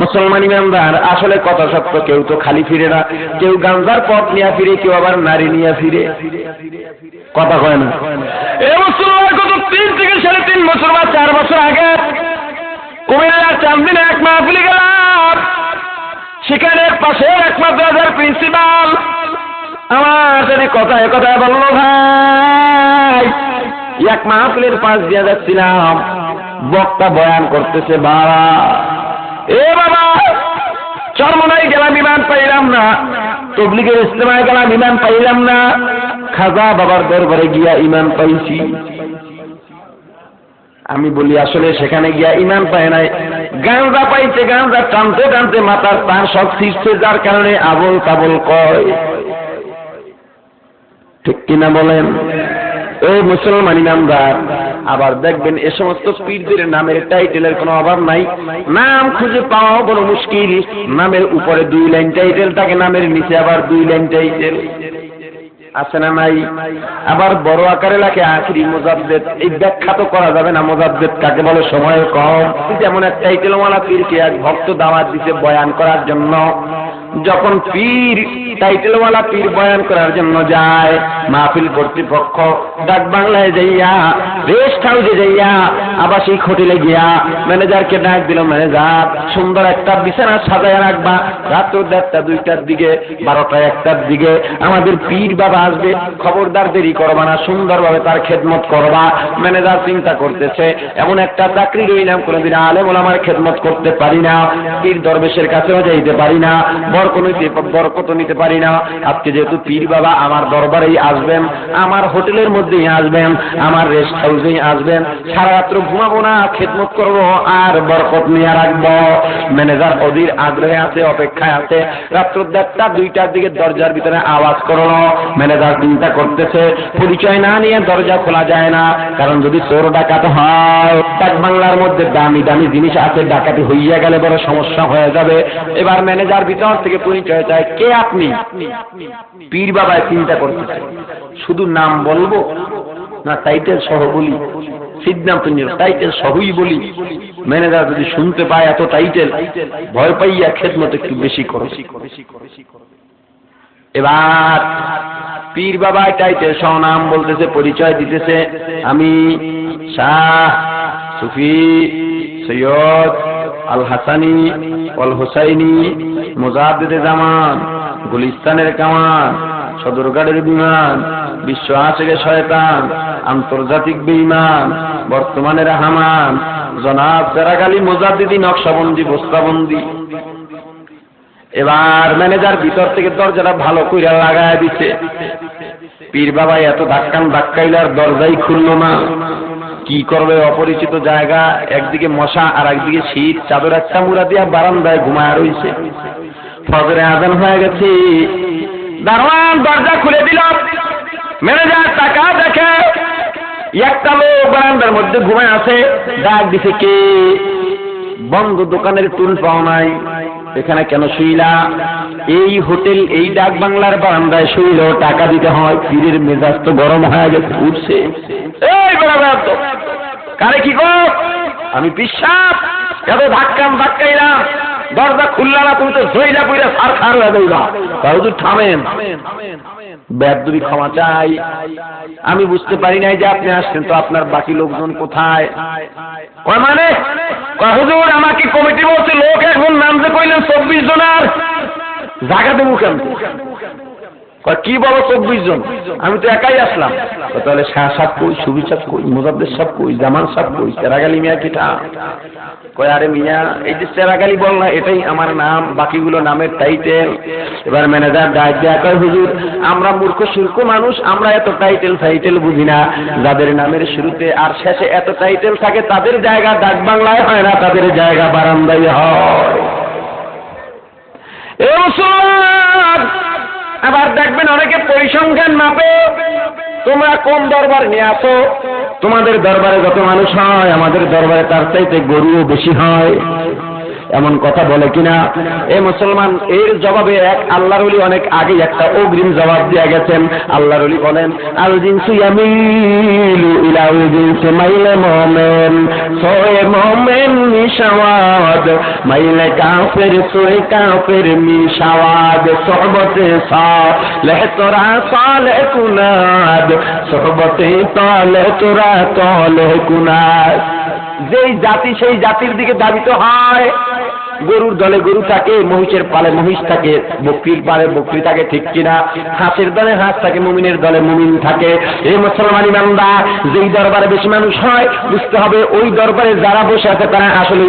মুসলমান ইমানদার, আসলে কথা সত্য, কেউ তো খালি ফিরে না। কেউ গাঞ্জার পথ নিয়ে ফিরে, কেউ আবার নারী নিয়ে ফিরে। কথা কয় না? এ মুসলমান কত 3 থেকে 3.5 বছর বা 4 বছর আগে কুমিল্লার চান্দিনে এক মাহফিলে গেলাম। সেখানে পাশে এক মাদ্রাসার প্রিন্সিপাল আমার সাথে কথায় কথায় বলল, ভাই এক মাহফিলের পাশ দিয়ে যাচ্ছিলাম, বক্তা বয়ান করতেছে, বাবা এ বাবা চরমনাই গেলাম, ইমান পাইলাম না। তবলিগের ইজতেমায় গেলাম, ইমান পাইলাম না। খাজা বাবার দরবারে গিয়া ইমান পাইছি। আমি বলি, আসলে সেখানে গিয়া ইমান পায় নাই, গাঁজা পাইছে। গাঁজা টানতে টানতে মাথার তার সব ছিঁড়ছে, যার কারণে আবল তাবল কয়। ঠিক কিনা বলেন? এই মুসলমান ইমানদার, আবার দেখবেন এ সমস্ত পীরদের নামের টাইটেলের কোনো অভাব নাই। নাম খুঁজে পাওয়া বড় মুশকিল। নামের উপরে 2 লাইন টাইটেল থাকে, নামের নিচে আবার 2 লাইন টাইটেল আছে না নাই? আবার বড় আকারে লাগে আখিরি মুজাদ্দেদ। এই ব্যাখ্যা তো করা যাবে না মুজাদ্দেদ কাকে বলে, সময় কম। যেমন এক টাইটেলওয়ালা পীরকে এক ভক্ত দাওয়াত দিতে বয়ান করার জন্য। যখন পীর টাইটেলওয়ালা পীর বয়ান করার জন্য যায়, মাহফিল কর্তৃপক্ষ ডাক বাংলায় যাইয়া, রেস্ট হাউসে যাইয়া, আবাসিক হোটেলে গিয়া ম্যানেজারকে ডাক দিল, ম্যানেজার সুন্দর একটা বিছানা সাজায় রাখবা, রাত 1:30 2টার দিকে, 12টা 1টার দিকে আমাদের পীর বাবা আসবে, খবরদার দেরি করবা না, সুন্দরভাবে তার খেদমত করবা। ম্যানেজার চিন্তা করতেছে, এমন একটা চাকরি রইলাম, কোনোদিন আলেম ওলামার খেদমত করতে পারি না, পীর দরবেশের কাছেও যাইতে পারি না, বরকত নিতে পারি না। আজকে যেহেতু পীর বাবা আমার দরবারেই আসবেন, আমার হোটেলের মধ্যেই আসবেন, আমার রেস্ট হাউসেই আসবেন, সারা রাত্র ঘুমাবো না, খেদমত করবো আর বরকত নিয়ে রাখবো। ম্যানেজার অধীর আগ্রহে আছে, অপেক্ষায় আছে। রাত্র 1:30 2টার দিকে দরজার ভিতরে আওয়াজ করলো। ম্যানেজার চিন্তা করতেছে, পরিচয় না নিয়ে দরজা খোলা যায় না, কারণ যদি চোর ডাকাত হয়, ডাক বাংলার মধ্যে দামি দামি জিনিস আছে, ডাকাতি হইয়া গেলে বড় সমস্যা হয়ে যাবে। এবার ম্যানেজার ভিতর থেকে পরিচয় চায়, কে আপনি? পীর বাবায় চিন্তা করতেছে, শুধু নাম বলবো না টাইটেল সহ বলি? সিদ্ধান্ত নিল টাইটেল সহই বলি। ম্যানেজার যদি শুনতে পায় এত টাইটেল, ভয় পাইয়া খেদমত একটু বেশি করো। এবার পীর বাবা টাইটেল সহ নাম বলতেছে, পরিচয় দিতেছে, আমি শাহ সুফি সৈয়দ আল হাসানি আল হুসাইনি, মুজাদ্দিদে জামান, গুলিস্তানের কামান, সদরঘাটের বিমান, বিশ্ব আশিকে শয়তান, আন্তর্জাতিক বেঈমান, বর্তমানের হামান, জনাব সেরাগালি মুজাদ্দিদি, নকশবন্দি বস্তাবন্দি। এবার ম্যানেজার ভিতর থেকে দরজাটা ভালো কইরা লাগায় দিচ্ছে। পীর বাবা এত ধাক্কাইলার দরজাই খুললো না। কি করবে? অপরিচিত জায়গা, একদিকে মশা আর একদিকে শীত, চাদর একটা মুড়া দিয়া বারান্দায় ঘুমায় রইছে। ফজরে আজান হয়ে গেছে, দারোয়ান দরজা খুলে দিল। ম্যানেজার টাকা দেখে একটা লোক বারান্দার মধ্যে ঘুমায় আছে, ডাক দিছে, কে? বন্ধ দোকানের টুল পাও নাই, এখানে কেন শুইলা? এই হোটেল এই ডাক বাংলার বারান্দায় শুইলেও টাকা দিতে হয়। পীরের মেজাজ তো গরম হয়ে গেছে, উঠছে, এই বরাবর তো কারে কি গো, আমি পিসাব এত ধাক্কাইলাম, দরজা খুললা না, তুমি তো জইলা পইরা সার খার হয়ে যাইবা। হুজুর থামেন, বেয়াদবি ক্ষমা চাই, আমি বুঝতে পারি নাই যে আপনি আসছেন, তো আপনার বাকি লোকজন কোথায়? কয় মানে? কয় হুজুর আমাকে কমিটি বলছে লোক এখন নাম যে কইলেন 24 জনের, জায়গা দেবো কেন? কি বলো 24 জন? আমি তো একাই আসলাম। তাহলে শাহ সাহেব কই, সুবি সাহেব কই, মুজাদ্দেদ সাহেব কই, জামান সাহেব কই, চেরাগালি মিয়া কিটা? কয় আরে মিয়া এই যে চেরাগালি বল না, এটাই আমার নাম, বাকিগুলো নামের টাইটেল। এবার ম্যানেজার ডাক দেয়া কয় হুজুর আমরা মূর্খ সূর্খ মানুষ, আমরা এত টাইটেল বুঝি না। যাদের নামের শুরুতে আর শেষে এত টাইটেল থাকে তাদের জায়গা ডাক বাংলায় হয় না, তাদের জায়গা বারান্দায় হয়। এ মুসলমান, আবার দেখবেন অনেকে পরিসংখ্যান মাপে, তোমরা কোন দরবার নিয়ে আসো, তোমাদের দরবারে যত মানুষ হয় আমাদের দরবারে তার চাইতে গরুও বেশি হয়, এমন কথা বলে কিনা? এ মুসলমান, এর জবাবে এক আল্লাহর ওলি অনেক আগে একটা অগ্রিম জবাব দিয়ে গেছেন। আল্লাহর ওলি বলেন আল জিনসু ইয়ামিলু ইলা জিনসি মাইলে মুমিন সোয়ে মুমিন মিশাওয়াদ মাইলে কাফির সোয়ে কাফির মিশাওয়াদ সোহবতে সালেহ তোরা সালেহ কুনাদ সোহবতে সালেহ তোরা সালেহ কুনাদ। যেই জাতি সেই জাতির দিকে ধাবিত হয়। গরুর দলে গরু থাকে, মহিষের পালে মহিষ থাকে, বকরির পালে বকরি থাকে, ঠিক কিনা? হাঁসের দলে হাঁস থাকে, মুমিনের দলে মুমিন থাকে। এই মুসলমান ইমানদার, যেই দরবারে বেশি মানুষ হয় বুঝতে হবে ওই দরবারে যারা বসে আছে তারা আসলে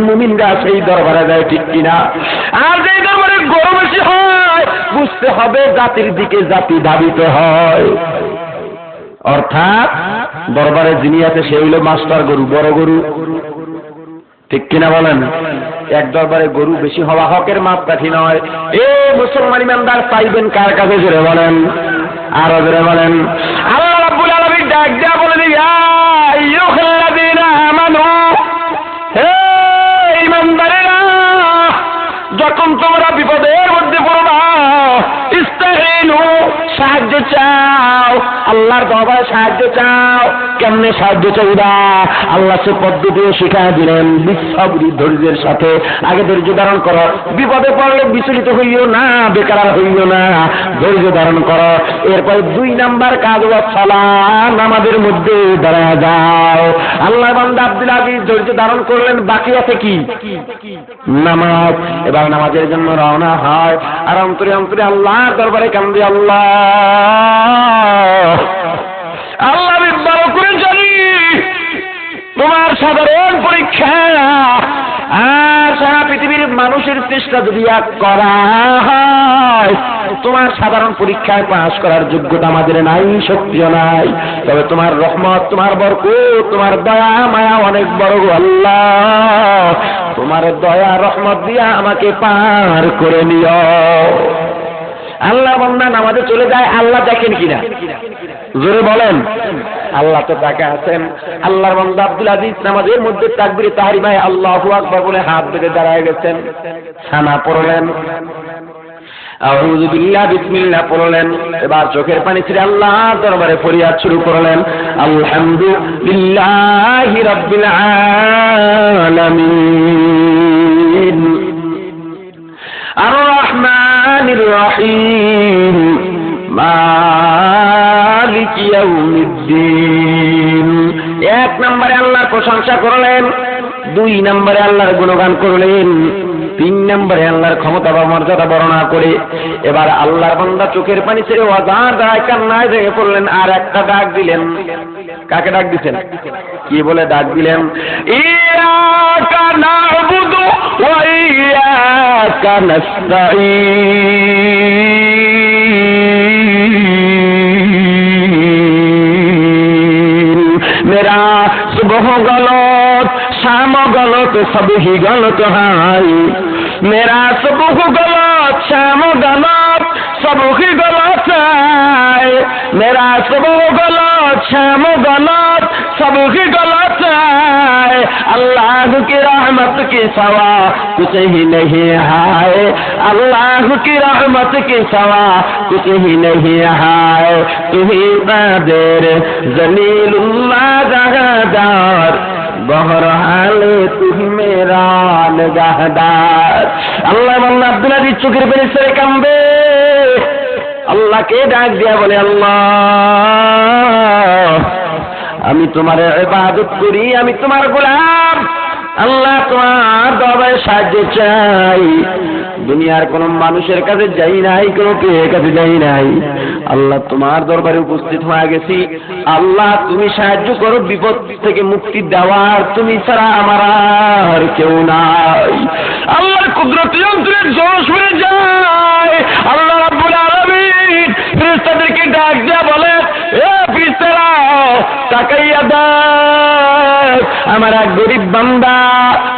মুমিনরা সেই দরবারে যায়, ঠিক কিনা? আর যেই দরবারে গরু বেশি হয় বুঝতে হবে জাতির দিকে জাতি ধাবিত হয়। অর্থাৎ দরবারে যিনি আছে সে হইল মাস্টার গরু, বড় গরু, ঠিক কিনা বলেন? এক দরবারে গরু বেশি হওয়া হকের মাপকাঠি নয়। এ মুসলমান ইমানদার চাইবেন কার কাছে? জোরে বলেন, আরো জোরে বলেন। আল্লাহ রাব্বুল আলামিন ডাক দেয়া বলেন ইয়া আইয়ুহাল্লাযীনা আমানু, হে ইমানদারেরা, যখন তোমরা বিপদের মধ্যে পড়বা ইস্তাইনু, সাহায্য চাও, আল্লাহর দরবারে সাহায্য চাও। কেমনে সাহায্য চাইবা? আল্লাহ সে পদ্ধতিও শিখাই দিলেন, বিসবরি, ধৈর্যের সাথে। আগে ধৈর্য ধারণ করো, বিপদে পড়লে বিচলিত হইও না, বেকার হইও না, ধৈর্য ধারণ করো। এরপর 2 নাম্বার কাজ হলো সালাত, নামাজের মধ্যে দাঁড়ায় যাও। আল্লাহ বান্দা আব্দুল আজিজ ধৈর্য ধারণ করলেন, বাকি আছে কি? নামাজ। এবার নামাজের জন্য রওনা হয়, আর অন্তরে অন্তরে আল্লাহর দরবারে কান্দে, আল্লাহ আল্লাহ আমি ভালো করে জানি তোমার সাধারণ পরীক্ষা, আর সারা পৃথিবীর মানুষের চেষ্টা যদি এক করা হয়, তোমার সাধারণ পরীক্ষায় পাস করার যোগ্যতা আমাদের নাই, শক্তিও নাই। তবে তোমার রহমত, তোমার বরকত, তোমার দয়া মায়া অনেক বড় গো আল্লাহ, তোমার দয়া রহমত দিয়া আমাকে পার করে নিও। আল্লাহ বান্দা নামাজে চলে যায়, আল্লাহ দেখেন কিনা? জোরে বলেন। আল্লাহ তো তাকে আছেন। আল্লাহর বান্দা আব্দুল আজিজ নামাজের মধ্যে তাকবীরে তাহরিমায় আল্লাহু আকবার বলে হাত বেঁধে দাঁড়ায় গেছেন, সানা পড়লেন, আউযু বিল্লাহ বিসমিল্লাহ পড়লেন। এবার চোখের পানি ছেড়ে আল্লাহর দরবারে ফরিয়াদ শুরু করলেন, আলহামদুলিল্লাহি রাব্বিল আলামিন আর রহমানির রহিম মালিক ইয়াউমিদ্দিন। 1 নম্বরে আল্লাহর প্রশংসা করলেন, 2 নম্বরে আল্লাহর গুণগান করলেন, 3 নম্বরে আল্লাহর ক্ষমতা বা মর্যাদা বর্ণনা করে এবার আল্লাহর বান্দা চোখের পানি ছেড়ে ওয়াজার দাঁড়ায় কান্নায় ভেঙে পড়লেন। আর একটা ডাক দিলেন। কাকে ডাক দিলেন? কি বলে ডাক দিলেন? ইয়াকা না'বুদু ওয়া ইয়াকা নাস্তাঈন। মেরা সুবহ গলত, শাম গলত, সব হি গলত হাই। मेरा सुबह गलत, शाम गलत, सब ही गलत है। मेरा सुबह गलत, शाम गलत, सब ही गलत है। अल्लाह की रहमत की सवा कुछ ही नहीं है, अल्लाह की रहमत की सवा कुछ ही नहीं है। तुही कादिर जलीलुल्लाह जहादार बहरहाल तुही मेरा निगाहदार। আল্লাহ বান্দা আব্দুল আজিজ চোখের পানি ছেড়ে কাঁদে, আল্লাহকে ডাক দিয়া বলে, আল্লাহ আমি তোমার ইবাদত করি, আমি তোমার গোলাম, আল্লাহ তোমার দরবারে সাহায্য চাই। দুনিয়ার কোন মানুষের কাছে যাই নাই, কোন পীরের কাছে যাই নাই, আল্লাহ তোমার দরবারে উপস্থিত হয়ে গেছি। আল্লাহ তুমি সাহায্য করো, বিপদ থেকে মুক্তি দেওয়ার তুমি ছাড়া আমার আর কেউ নাই। আল্লাহর কুদরতি যন্ত্রের জোর শুনে যায়। আল্লাহ রাব্বুল আলামিন ফেরেশতাদেরকে ডাক দিয়া বলে, এ ফেরেশতারা তাকাইয়া দেখ, আমার এক গরিব বান্দা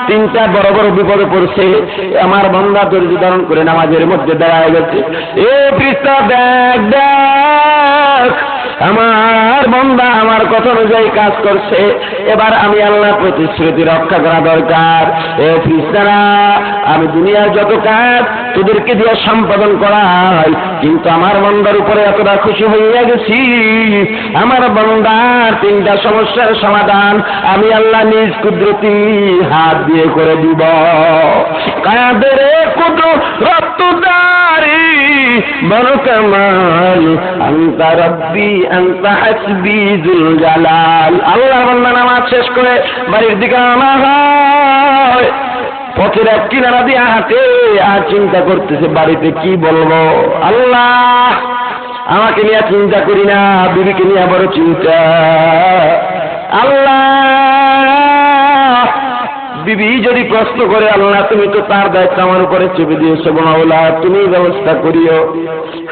তিনটা বড় বড় বিপদে পড়ছে, আমার বান্দা ধৈর্য ধারণ করে নামাজের মধ্যে দাঁড়ায় গেছে। এ ফেরেশতা দেখ দেখ, আমার বান্দা আমার কথা অনুযায়ী কাজ করছে, এবার আমি আল্লাহ প্রতিশ্রুতি রক্ষা করা দরকার। এ ফেরেশতারা আমি দুনিয়ার যত কাজ তোদেরকে দিয়ে সম্পাদন করাই, কিন্তু আমার বান্দার উপরে এতটা খুশি হইয়া গেছি, আমার বান্দার তিনটা সমস্যার সমাধান আমি আল্লাহ নিজ কুদরতি হাত দিয়ে করে দিব। কাদের কুদরতদারি বড় কামাল আনতা রব্বি আনতা হাসবি যুল জালাল। আল্লাহ বান্দা নামাজ শেষ করে বাড়ির দিকে রওনা হয়, পথের এক কিনারা দিয়ে হাঁটে আর চিন্তা করতেছে বাড়িতে কি বলবো। আল্লাহ আমাকে নিয়ে চিন্তা করি না, বিবিকে নিয়ে বড় চিন্তা। আল্লাহ বিবি যদি প্রশ্ন করে, আল্লাহ তুমি তো তার দায়িত্ব আমার উপরে চেপে দিয়েছো, মাওলা তুমি ব্যবস্থা করিও।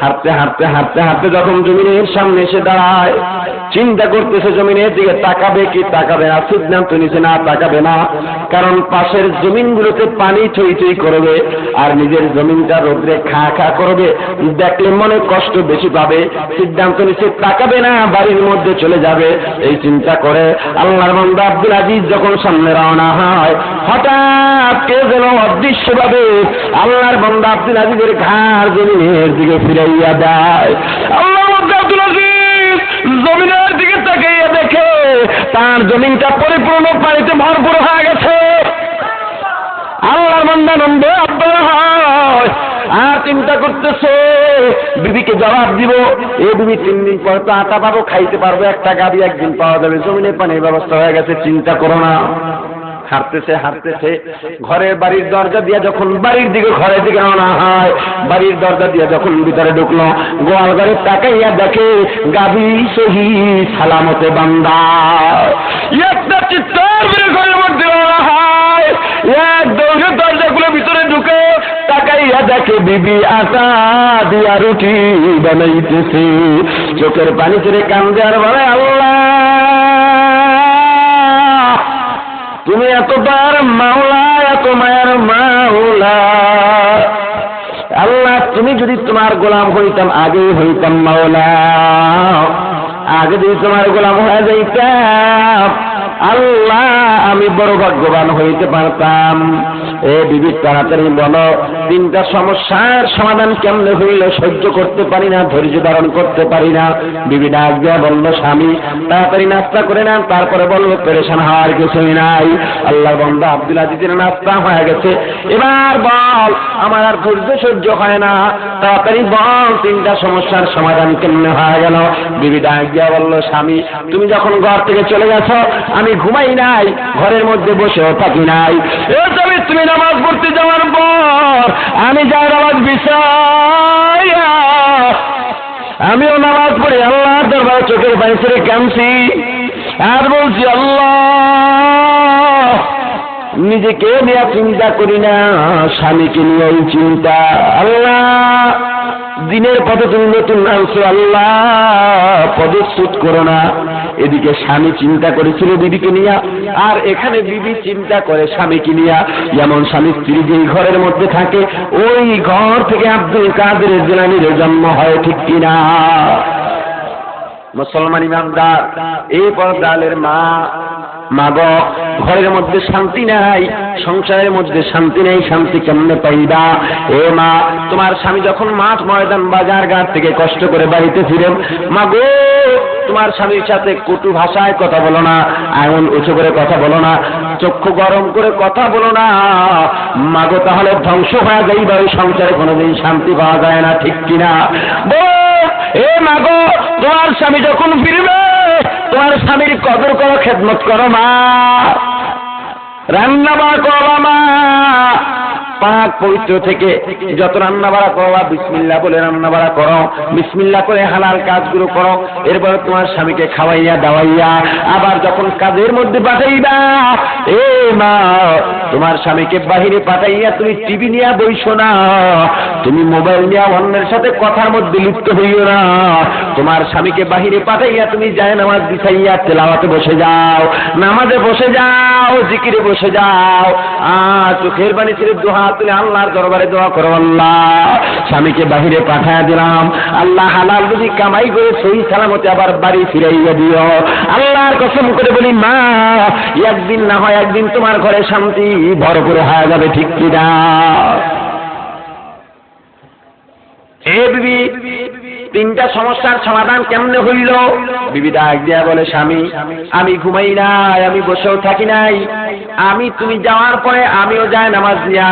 হাঁটতে হাঁটতে হাঁটতে হাঁটতে যখন জমিনের সামনে এসে দাঁড়ায়, চিন্তা করতেছে জমিনের দিকে তাকাবে কি তাকাবে না। সিদ্ধান্ত নিছে না, তাকাবে না, কারণ পাশের জমিনগুলোতে পানি থই থই করবে আর নিজের জমিনটা রোদ্রে খা খা করবে, দেখলে মনে কষ্ট বেশি পাবে। সিদ্ধান্ত নিছে তাকাবে না, বাড়ির মধ্যে চলে যাবে। এই চিন্তা করে আল্লাহর বান্দা আব্দুল আজিজ যখন সামনে রওনা হয়, হঠাৎ কে যেন অদৃশ্যভাবে আল্লাহর বান্দা আব্দুল আজিজের ঘাড় জমিনের দিকে ফিরাইয়া দেয়। আল্লাহর বান্দা আব্দুল আজিজ জমিনের দিকে তাকাইয়া দেখে তার জমিনটা পরিপূর্ণ পানিতে ভরপুর হয়ে গেছে। আল্লাহর বান্দা নন্দে আব্দুল হয় আর চিন্তা করতেছে বিবিকে জবাব দিব। এই বিবি 3 দিন পর তো আটা পাবো, খাইতে পারবো, একটা গাড়ি একদিন পাওয়া যাবে, জমিনে পানির ব্যবস্থা হয়ে গেছে, চিন্তা করো না। হাঁটতেছে হাঁটতেছে ঘরের বাড়ির দরজা দিয়ে যখন বাড়ির দিকে ঘরের দিকে আনা হয়, বাড়ির দরজা দিয়ে যখন ভিতরে ঢুকলো, গোয়াল ঘরে তাকাইয়া দেখে গাভী সহি সালামতে বান্দা। একটা চিৎকার বের ঘরের মধ্যে আনা হয়, এক দৌড়ে দরজাগুলো ভিতরে ঢুকে তাকাইয়া দেখে বিবি আটা দিয়া রুটি বানাইতেছে। চোখের পানি ছেড়ে কান্দে আর বলে, আল্লাহ তুমি এত দয়ার মাওলা, এত মায়ের মাওলা। আল্লাহ তুমি যদি তোমার গোলাম হইতাম, আগে হইতাম মাওলা, আগে যদি তোমার গোলাম হয়ে যাইতাম, আল্লাহ আমি বড় ভাগ্যবান হইতে পারতাম। এ বিবি তাড়াতাড়ি বলো, 3টা সমস্যার সমাধান কেমনে হইল? সহ্য করতে পারি না, ধৈর্য ধারণ করতে পারি না। বিবি ডাক দিয়া বলল, স্বামী তাড়াতাড়ি নাস্তা করে নেন। তারপরে বলল, পেরেশান হওয়ার কিছুই নাই, আল্লাহর বান্দা আব্দুল আজিজের নাস্তা হয়ে গেছে, এবার বল আমার আর ধৈর্য সহ্য হয় না, তাড়াতাড়ি বল 3টা সমস্যার সমাধান কেমনে হয়ে গেল। বিবি ডাক দিয়া বলল, স্বামী তুমি যখন ঘর থেকে চলে গেছো আমি ঘুমাই নাই, ঘরের মধ্যে বসেও থাকি নাই। তুমি নামাজ পড়তে যাওয়ার পর আমি যাই নামাজ বিছাইয়া আমিও নামাজ পড়ি, আল্লাহর দরবারে চোখের পানি ছেড়ে কাঁদছি আর বলছি, আল্লাহ নিজেকে নিয়ে চিন্তা করি না, স্বামীকে নিয়েই চিন্তা। আল্লাহ দিনের পথে তুমি নতুন আনছো, আল্লাহ পদচ্যুত করো না। এদিকে স্বামী চিন্তা করেছিল বিবিকে নিয়ে, আর এখানে বিবি চিন্তা করে স্বামীকে নিয়ে। যেমন স্বামী স্ত্রী যেই ঘরের মধ্যে থাকে, ওই ঘর থেকে আব্দুল কাদের জিলানীর জন্ম হয়, ঠিক কিনা? মুসলমান ইমানদার, এই পর্দালের মা মা গো, ঘরের মধ্যে শান্তি নাই, সংসারের মধ্যে শান্তি নেই, শান্তি কেমনে পাইবা? এ মা, তোমার স্বামী যখন মাঠ ময়দান বাজার ঘাট থেকে কষ্ট করে বাড়িতে ফিরেন, মা গো, তোমার স্বামীর সাথে কটু ভাষায় কথা বলো না, আঙুল উঁচু করে কথা বলো না, চক্ষু গরম করে কথা বলো না মা গো, তাহলে ধ্বংস হয়ে যাইবা, ওই সংসারে কোনোদিন শান্তি পাওয়া যায় না, ঠিক কিনা? এ মা গো, তোমার স্বামী যখন ফিরবে, তোমার স্বামীর কদর করো, খেদমত করো মা, রান্না বাড়া করো মা, পাক পবিত্র থেকে যত রান্না বাড়া করো বিসমিল্লাহ বলে রান্না বাড়া করো, বিসমিল্লাহ করে হালাল কাজগুলো করো, এরপরে তোমার স্বামীকে খাওয়াইয়া দাওয়াইয়া আবার যখন কাজের মধ্যে পাঠাইবা, এ মা, তোমার স্বামীকে বাহিরে পাঠাইয়া তুমি টিভি নিয়ে বইসো না, তুমি মোবাইল নিয়ে অন্যের সাথে কথার মধ্যে লিপ্ত হইও না, তোমার স্বামীকে বাহিরে পাঠাইয়া তুমি যায় নামাজ বিছাইয়া তেলাওয়াতে বসে যাও, নামাজে বসে যাও, জিকিরে বসে যাও, চোখের পানি ছেড়ে দোয়া তুলে আল্লাহর দরবারে দোয়া করো, আল্লাহ স্বামীকে বাহিরে পাঠাইয়া দিলাম, আল্লাহ হালাল যদি কামাই করে সহি সালামতে আবার বাড়ি ফিরাইয়া দিও। আল্লাহর কসম করে বলি মা, একদিন না হয় একদিন তোমার ঘরে শান্তি ভরপুর হয়ে যাবে, ঠিক কিনা? এ বিবি, তিনটা সমস্যার সমাধান কেমনে হইল? বিবি ডাক দিয়া বলে, স্বামী, আমি ঘুমাই নাই, আমি বসেও থাকি নাই, আমি তুমি যাওয়ার পরে আমিও যাই নামাজ নিয়া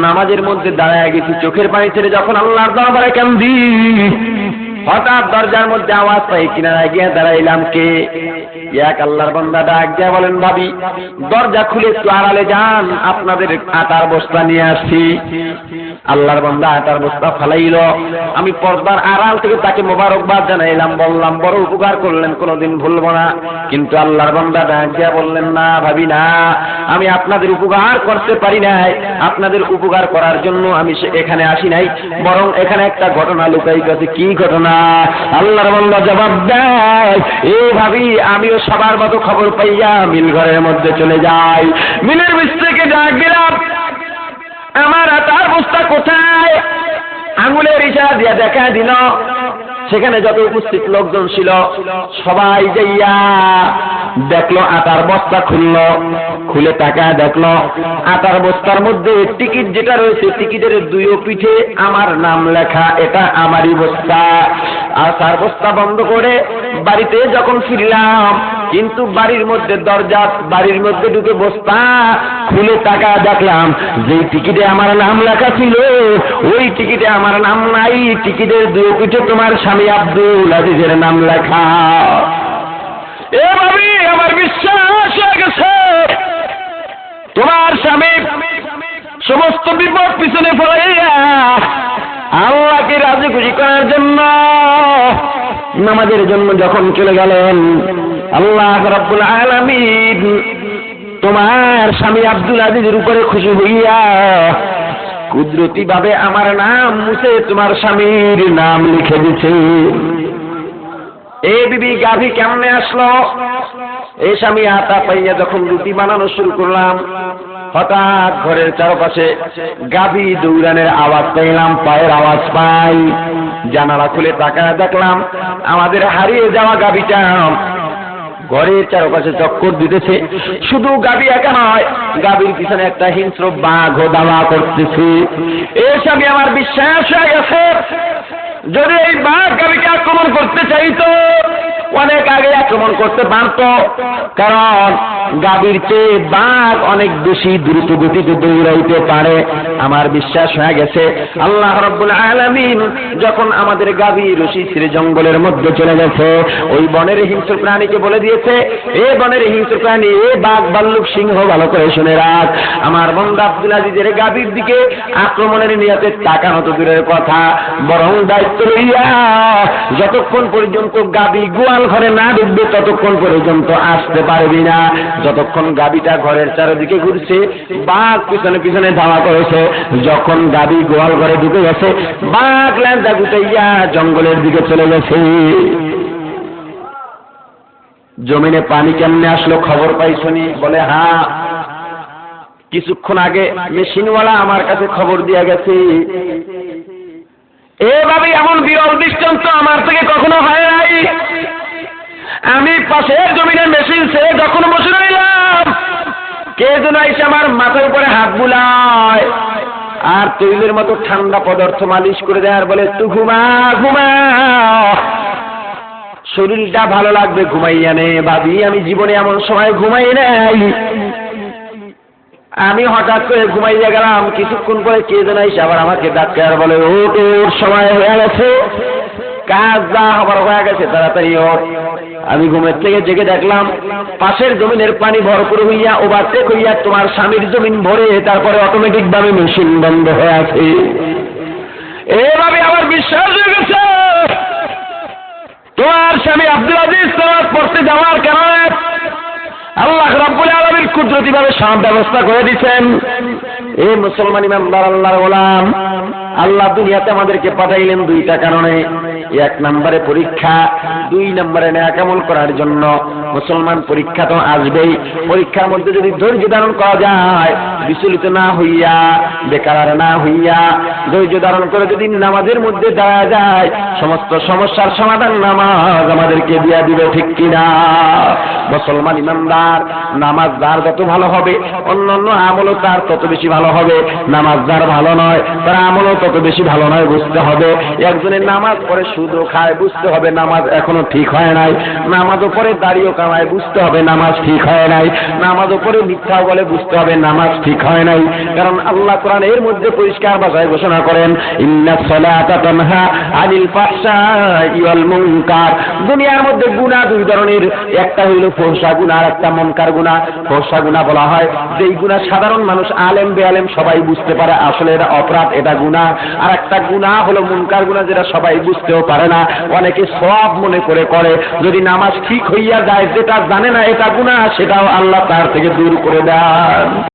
নামাজের মধ্যে দাঁড়ায় গেছি, চোখের পানি ছেড়ে যখন আল্লাহর দরবারে কান্দি, হঠাৎ দরজার মধ্যে আওয়াজ পাই, কিনারায় গিয়ে দাঁড়াইলাম, কে? এক আল্লাহর বান্দা ডাক দিয়া বলেন, ভাবি দরজা খুলে একটু আড়ালে যান, আপনাদের আটার বস্তা নিয়ে আসছি। আল্লাহর বান্দা আটার বস্তা ফালাইল, আমি পর্দার আড়াল থেকে তাকে মোবারকবাদ জানাইলাম, বললাম বড় উপকার করলেন, কোনোদিন ভুলবো না। কিন্তু আল্লাহর বান্দা ডাক দিয়া বললেন, না ভাবি না, আমি আপনাদের উপকার করতে পারি নাই, আপনাদের উপকার করার জন্য আমি এখানে আসি নাই, বরং এখানে একটা ঘটনা লুকাই গেছে। কি ঘটনা? আল্লাহর বান্দা জবাব দেয়, এ ভাবি, আমিও সবার মতো খবর পাইয়া মিল ঘরের মধ্যে চলে যাই, মিলের মিস্ত্রিকে ডাক দিলাম, আমার আটার বস্তা কোথায়? আঙুলের ইশারা দিয়া দেখা দিল, সেখানে যত উপস্থিত লোকজন ছিল সবাই যাইয়া দেখলো, আটার বস্তা খুললো, খুলে তাকায় দেখলো আটার বস্তার মধ্যে টিকিট যেটা রয়েছে, টিকিটের দুই পিঠে আমার নাম লেখা, এটা আমারই বস্তা। আর তার বস্তা বন্ধ করে বাড়িতে যখন ফিরলাম, কিন্তু বাড়ির মধ্যে দরজা, বাড়ির মধ্যে ঢুকে বস্তা খুলে তাকায় দেখলাম যে টিকিটে আমার নাম লেখা ছিল, ওই টিকিটে আমার নাম নাই, টিকিটের দুই পিঠে তোমার স্বামী আব্দুল আজিজের নাম লেখা। এ ভাবি, আমার বিশ্বাস হয়ে গেছে, তোমার স্বামী সমস্ত বিপদ পিছনে ফেলাইয়া আল্লাহকে রাজি খুশি করার জন্য নামাজের জন্য যখন চলে গেলেন, আল্লাহ রাব্বুল আলামিন তোমার স্বামী আব্দুল আজিজের উপরে খুশি হইয়া কুদরতি ভাবে আমার নাম মুছে তোমার স্বামীর নাম লিখে দিছে। এই বিবি, গাভী কেমনে আসলো? এই স্বামী আটা পাইয়া যখন রুটি বানানো শুরু করলাম, হঠাৎ ঘরের চারপাশে গাভী দৌড়ানের আওয়াজ পাইলাম, পায়ের আওয়াজ পাই, জানালা খুলে তাকায় দেখলাম আমাদের হারিয়ে যাওয়া গাভীটা ঘরের চারপাশে চক্কর দিতেছে। শুধু গাভী একা নয়, গাভীর পিছনে একটা হিংস্র বাঘও দাওয়া করতেছে। এই স্বামী আমার বিশ্বাস হয়ে গেছে, যদি এই বাঘ গাভীকে আক্রমণ করতে চাইতো অনেক আগে আক্রমণ করতে পারত, কারণ গাভীর চেয়ে বাঘ অনেক বেশি দ্রুত গতিতে দৌড়াইতে পারে। আমার বিশ্বাস হয়ে গেছে আল্লাহ রাব্বুল আলামিন যখন আমাদের গাভী রশি ছিঁড়ে জঙ্গলের মধ্যে চলে গেছে, ওই বনের হিংস্র প্রাণীকে বলে দিয়েছে, এ বনের হিংস্র প্রাণী, এ বাঘ ভাল্লুক সিংহ, ভালো করে শুনে রাখ, আমার বান্দা আব্দুল আজিজের গাভীর দিকে আক্রমণের নিয়তে তাকানো তো দূরের কথা, বরং দায়িত্ব লইয়া যতক্ষণ পর্যন্ত গাভী গোয়াল ঘরে না ঢুকবে ততক্ষণ পর্যন্ত আসতে পারবি না। যতক্ষণ গাভীটা ঘরের চারিদিকে ঘুরছে, বাঘ পিছনে পিছনে ধাওয়া করেছে। যখন গাভী গোয়াল ঘরে ঢুকে গেছে, বাঘ ল্যাঞ্জা গুটাইয়া জঙ্গলের দিকে চলে গেছে। জমিনে পানি কেমনে আসলো খবর পাই শুনি? বলে, হ্যাঁ, কিছুক্ষণ আগে মেশিনওয়ালা আমার কাছে খবর দিয়ে গেছে। এভাবে এমন বিরল দৃষ্টান্ত আমার থেকে কখনো হয় নাই। আমি পাশের জমিনের মেশিন ছেড়ে যখন বসে রইলাম, কে যেন এসে আমার মাথার উপরে হাত বুলায় আর তৈলের মতো ঠান্ডা পদার্থ মালিশ করে দেয় আর বলে একটু ঘুমা ঘুমা, শরীরটা ভালো লাগবে, ঘুমাইয়া নে। ভাবি আমি জীবনে এমন সময় ঘুমাই নাই। আমি হঠাৎ করে ঘুমাইয়া গেলাম, কিছুক্ষণ পরে কে যেন এসে আবার আমাকে ডাকে আর বলে ওঠ, ওর সময় হয়ে গেছে, কাজ যা হবার হয়ে গেছে, তাড়াতাড়ি ওঠ। আমি ঘুমের থেকে জেগে দেখলাম পাশের জমিনের পানি ভরপুর হইয়া ওভারটেক হইয়া তোমার স্বামীর জমিন ভরে তারপরে অটোমেটিক ভাবে মেশিন বন্ধ হয়ে আছে। এভাবে আমার বিশ্বাস হয়ে গেছে তোমার স্বামী আব্দুল আজিজ নামাজ পড়তে যাওয়ার কারণে আল্লাহ রাব্বুল আলামিন কুদরতি ভাবে সব ব্যবস্থা করে দিয়েছেন। এই মুসলমান ইমানদার আল্লাহর গোলাম, আল্লাহ দুনিয়াতে আমাদেরকে পাঠাইলেন দুইটা কারণে। এক নম্বরে পরীক্ষা, দুই নম্বরে নেক আমল করার জন্য। মুসলমান পরীক্ষা তো আসবেই, পরীক্ষার মধ্যে যদি ধৈর্য ধারণ করা যায়, বিচলিত না হইয়া, বেকার না হইয়া, ধৈর্য ধারণ করে যদি নামাজের মধ্যে দাঁড়া যায়, সমস্ত সমস্যার সমাধান নামাজ আমাদেরকে দিয়া দিবে, ঠিক কিনা? মুসলমান ইমানদার, নামাজ যার যত ভালো হবে অন্যান্য আমলও তার তত বেশি ভালো হবে। নামাজ যার ভালো নয় তার আমলও তত বেশি ভালো নয়, বুঝতে হবে। একজনের নামাজ পড়ে সুদও খায়, বুঝতে হবে নামাজ এখনো ঠিক হয় নাই। নামাজও পড়ে দাড়িও কামায়, বুঝতে হবে নামাজ ঠিক হয় নাই। নামাজও পড়ে মিথ্যাও বলে, বুঝতে হবে নামাজ ঠিক হয় নাই। কারণ আল্লাহ কোরআন এর মধ্যে পরিষ্কার ভাষায় ঘোষণা করেন, ইন্নাস সালাতা তানহা আনিল ফাহশাই ওয়াল মুনকার। দুনিয়ার মধ্যে গুনাহ দুই ধরনের, একটা হইল ফহশা গুনাহ আর একটা মুনকার গুনাহ। ফহশা গুনাহ বলা হয় যেই গুনাহ সাধারণ মানুষ আলেম বেআলেম সবাই বুঝতে পারে আসলে এটা অপরাধ, এটা গুনাহ। আর একটা গুনাহ হলো মুনকার গুনাহ, যেটা সবাই বুঝতেও পারে না, অনেকে সওয়াব মনে করে করে। যদি নামাজ ঠিক হইয়া যায়, যেটা জানে না এটা গুনাহ, সেটাও আল্লাহ তার থেকে দূর করে দেন।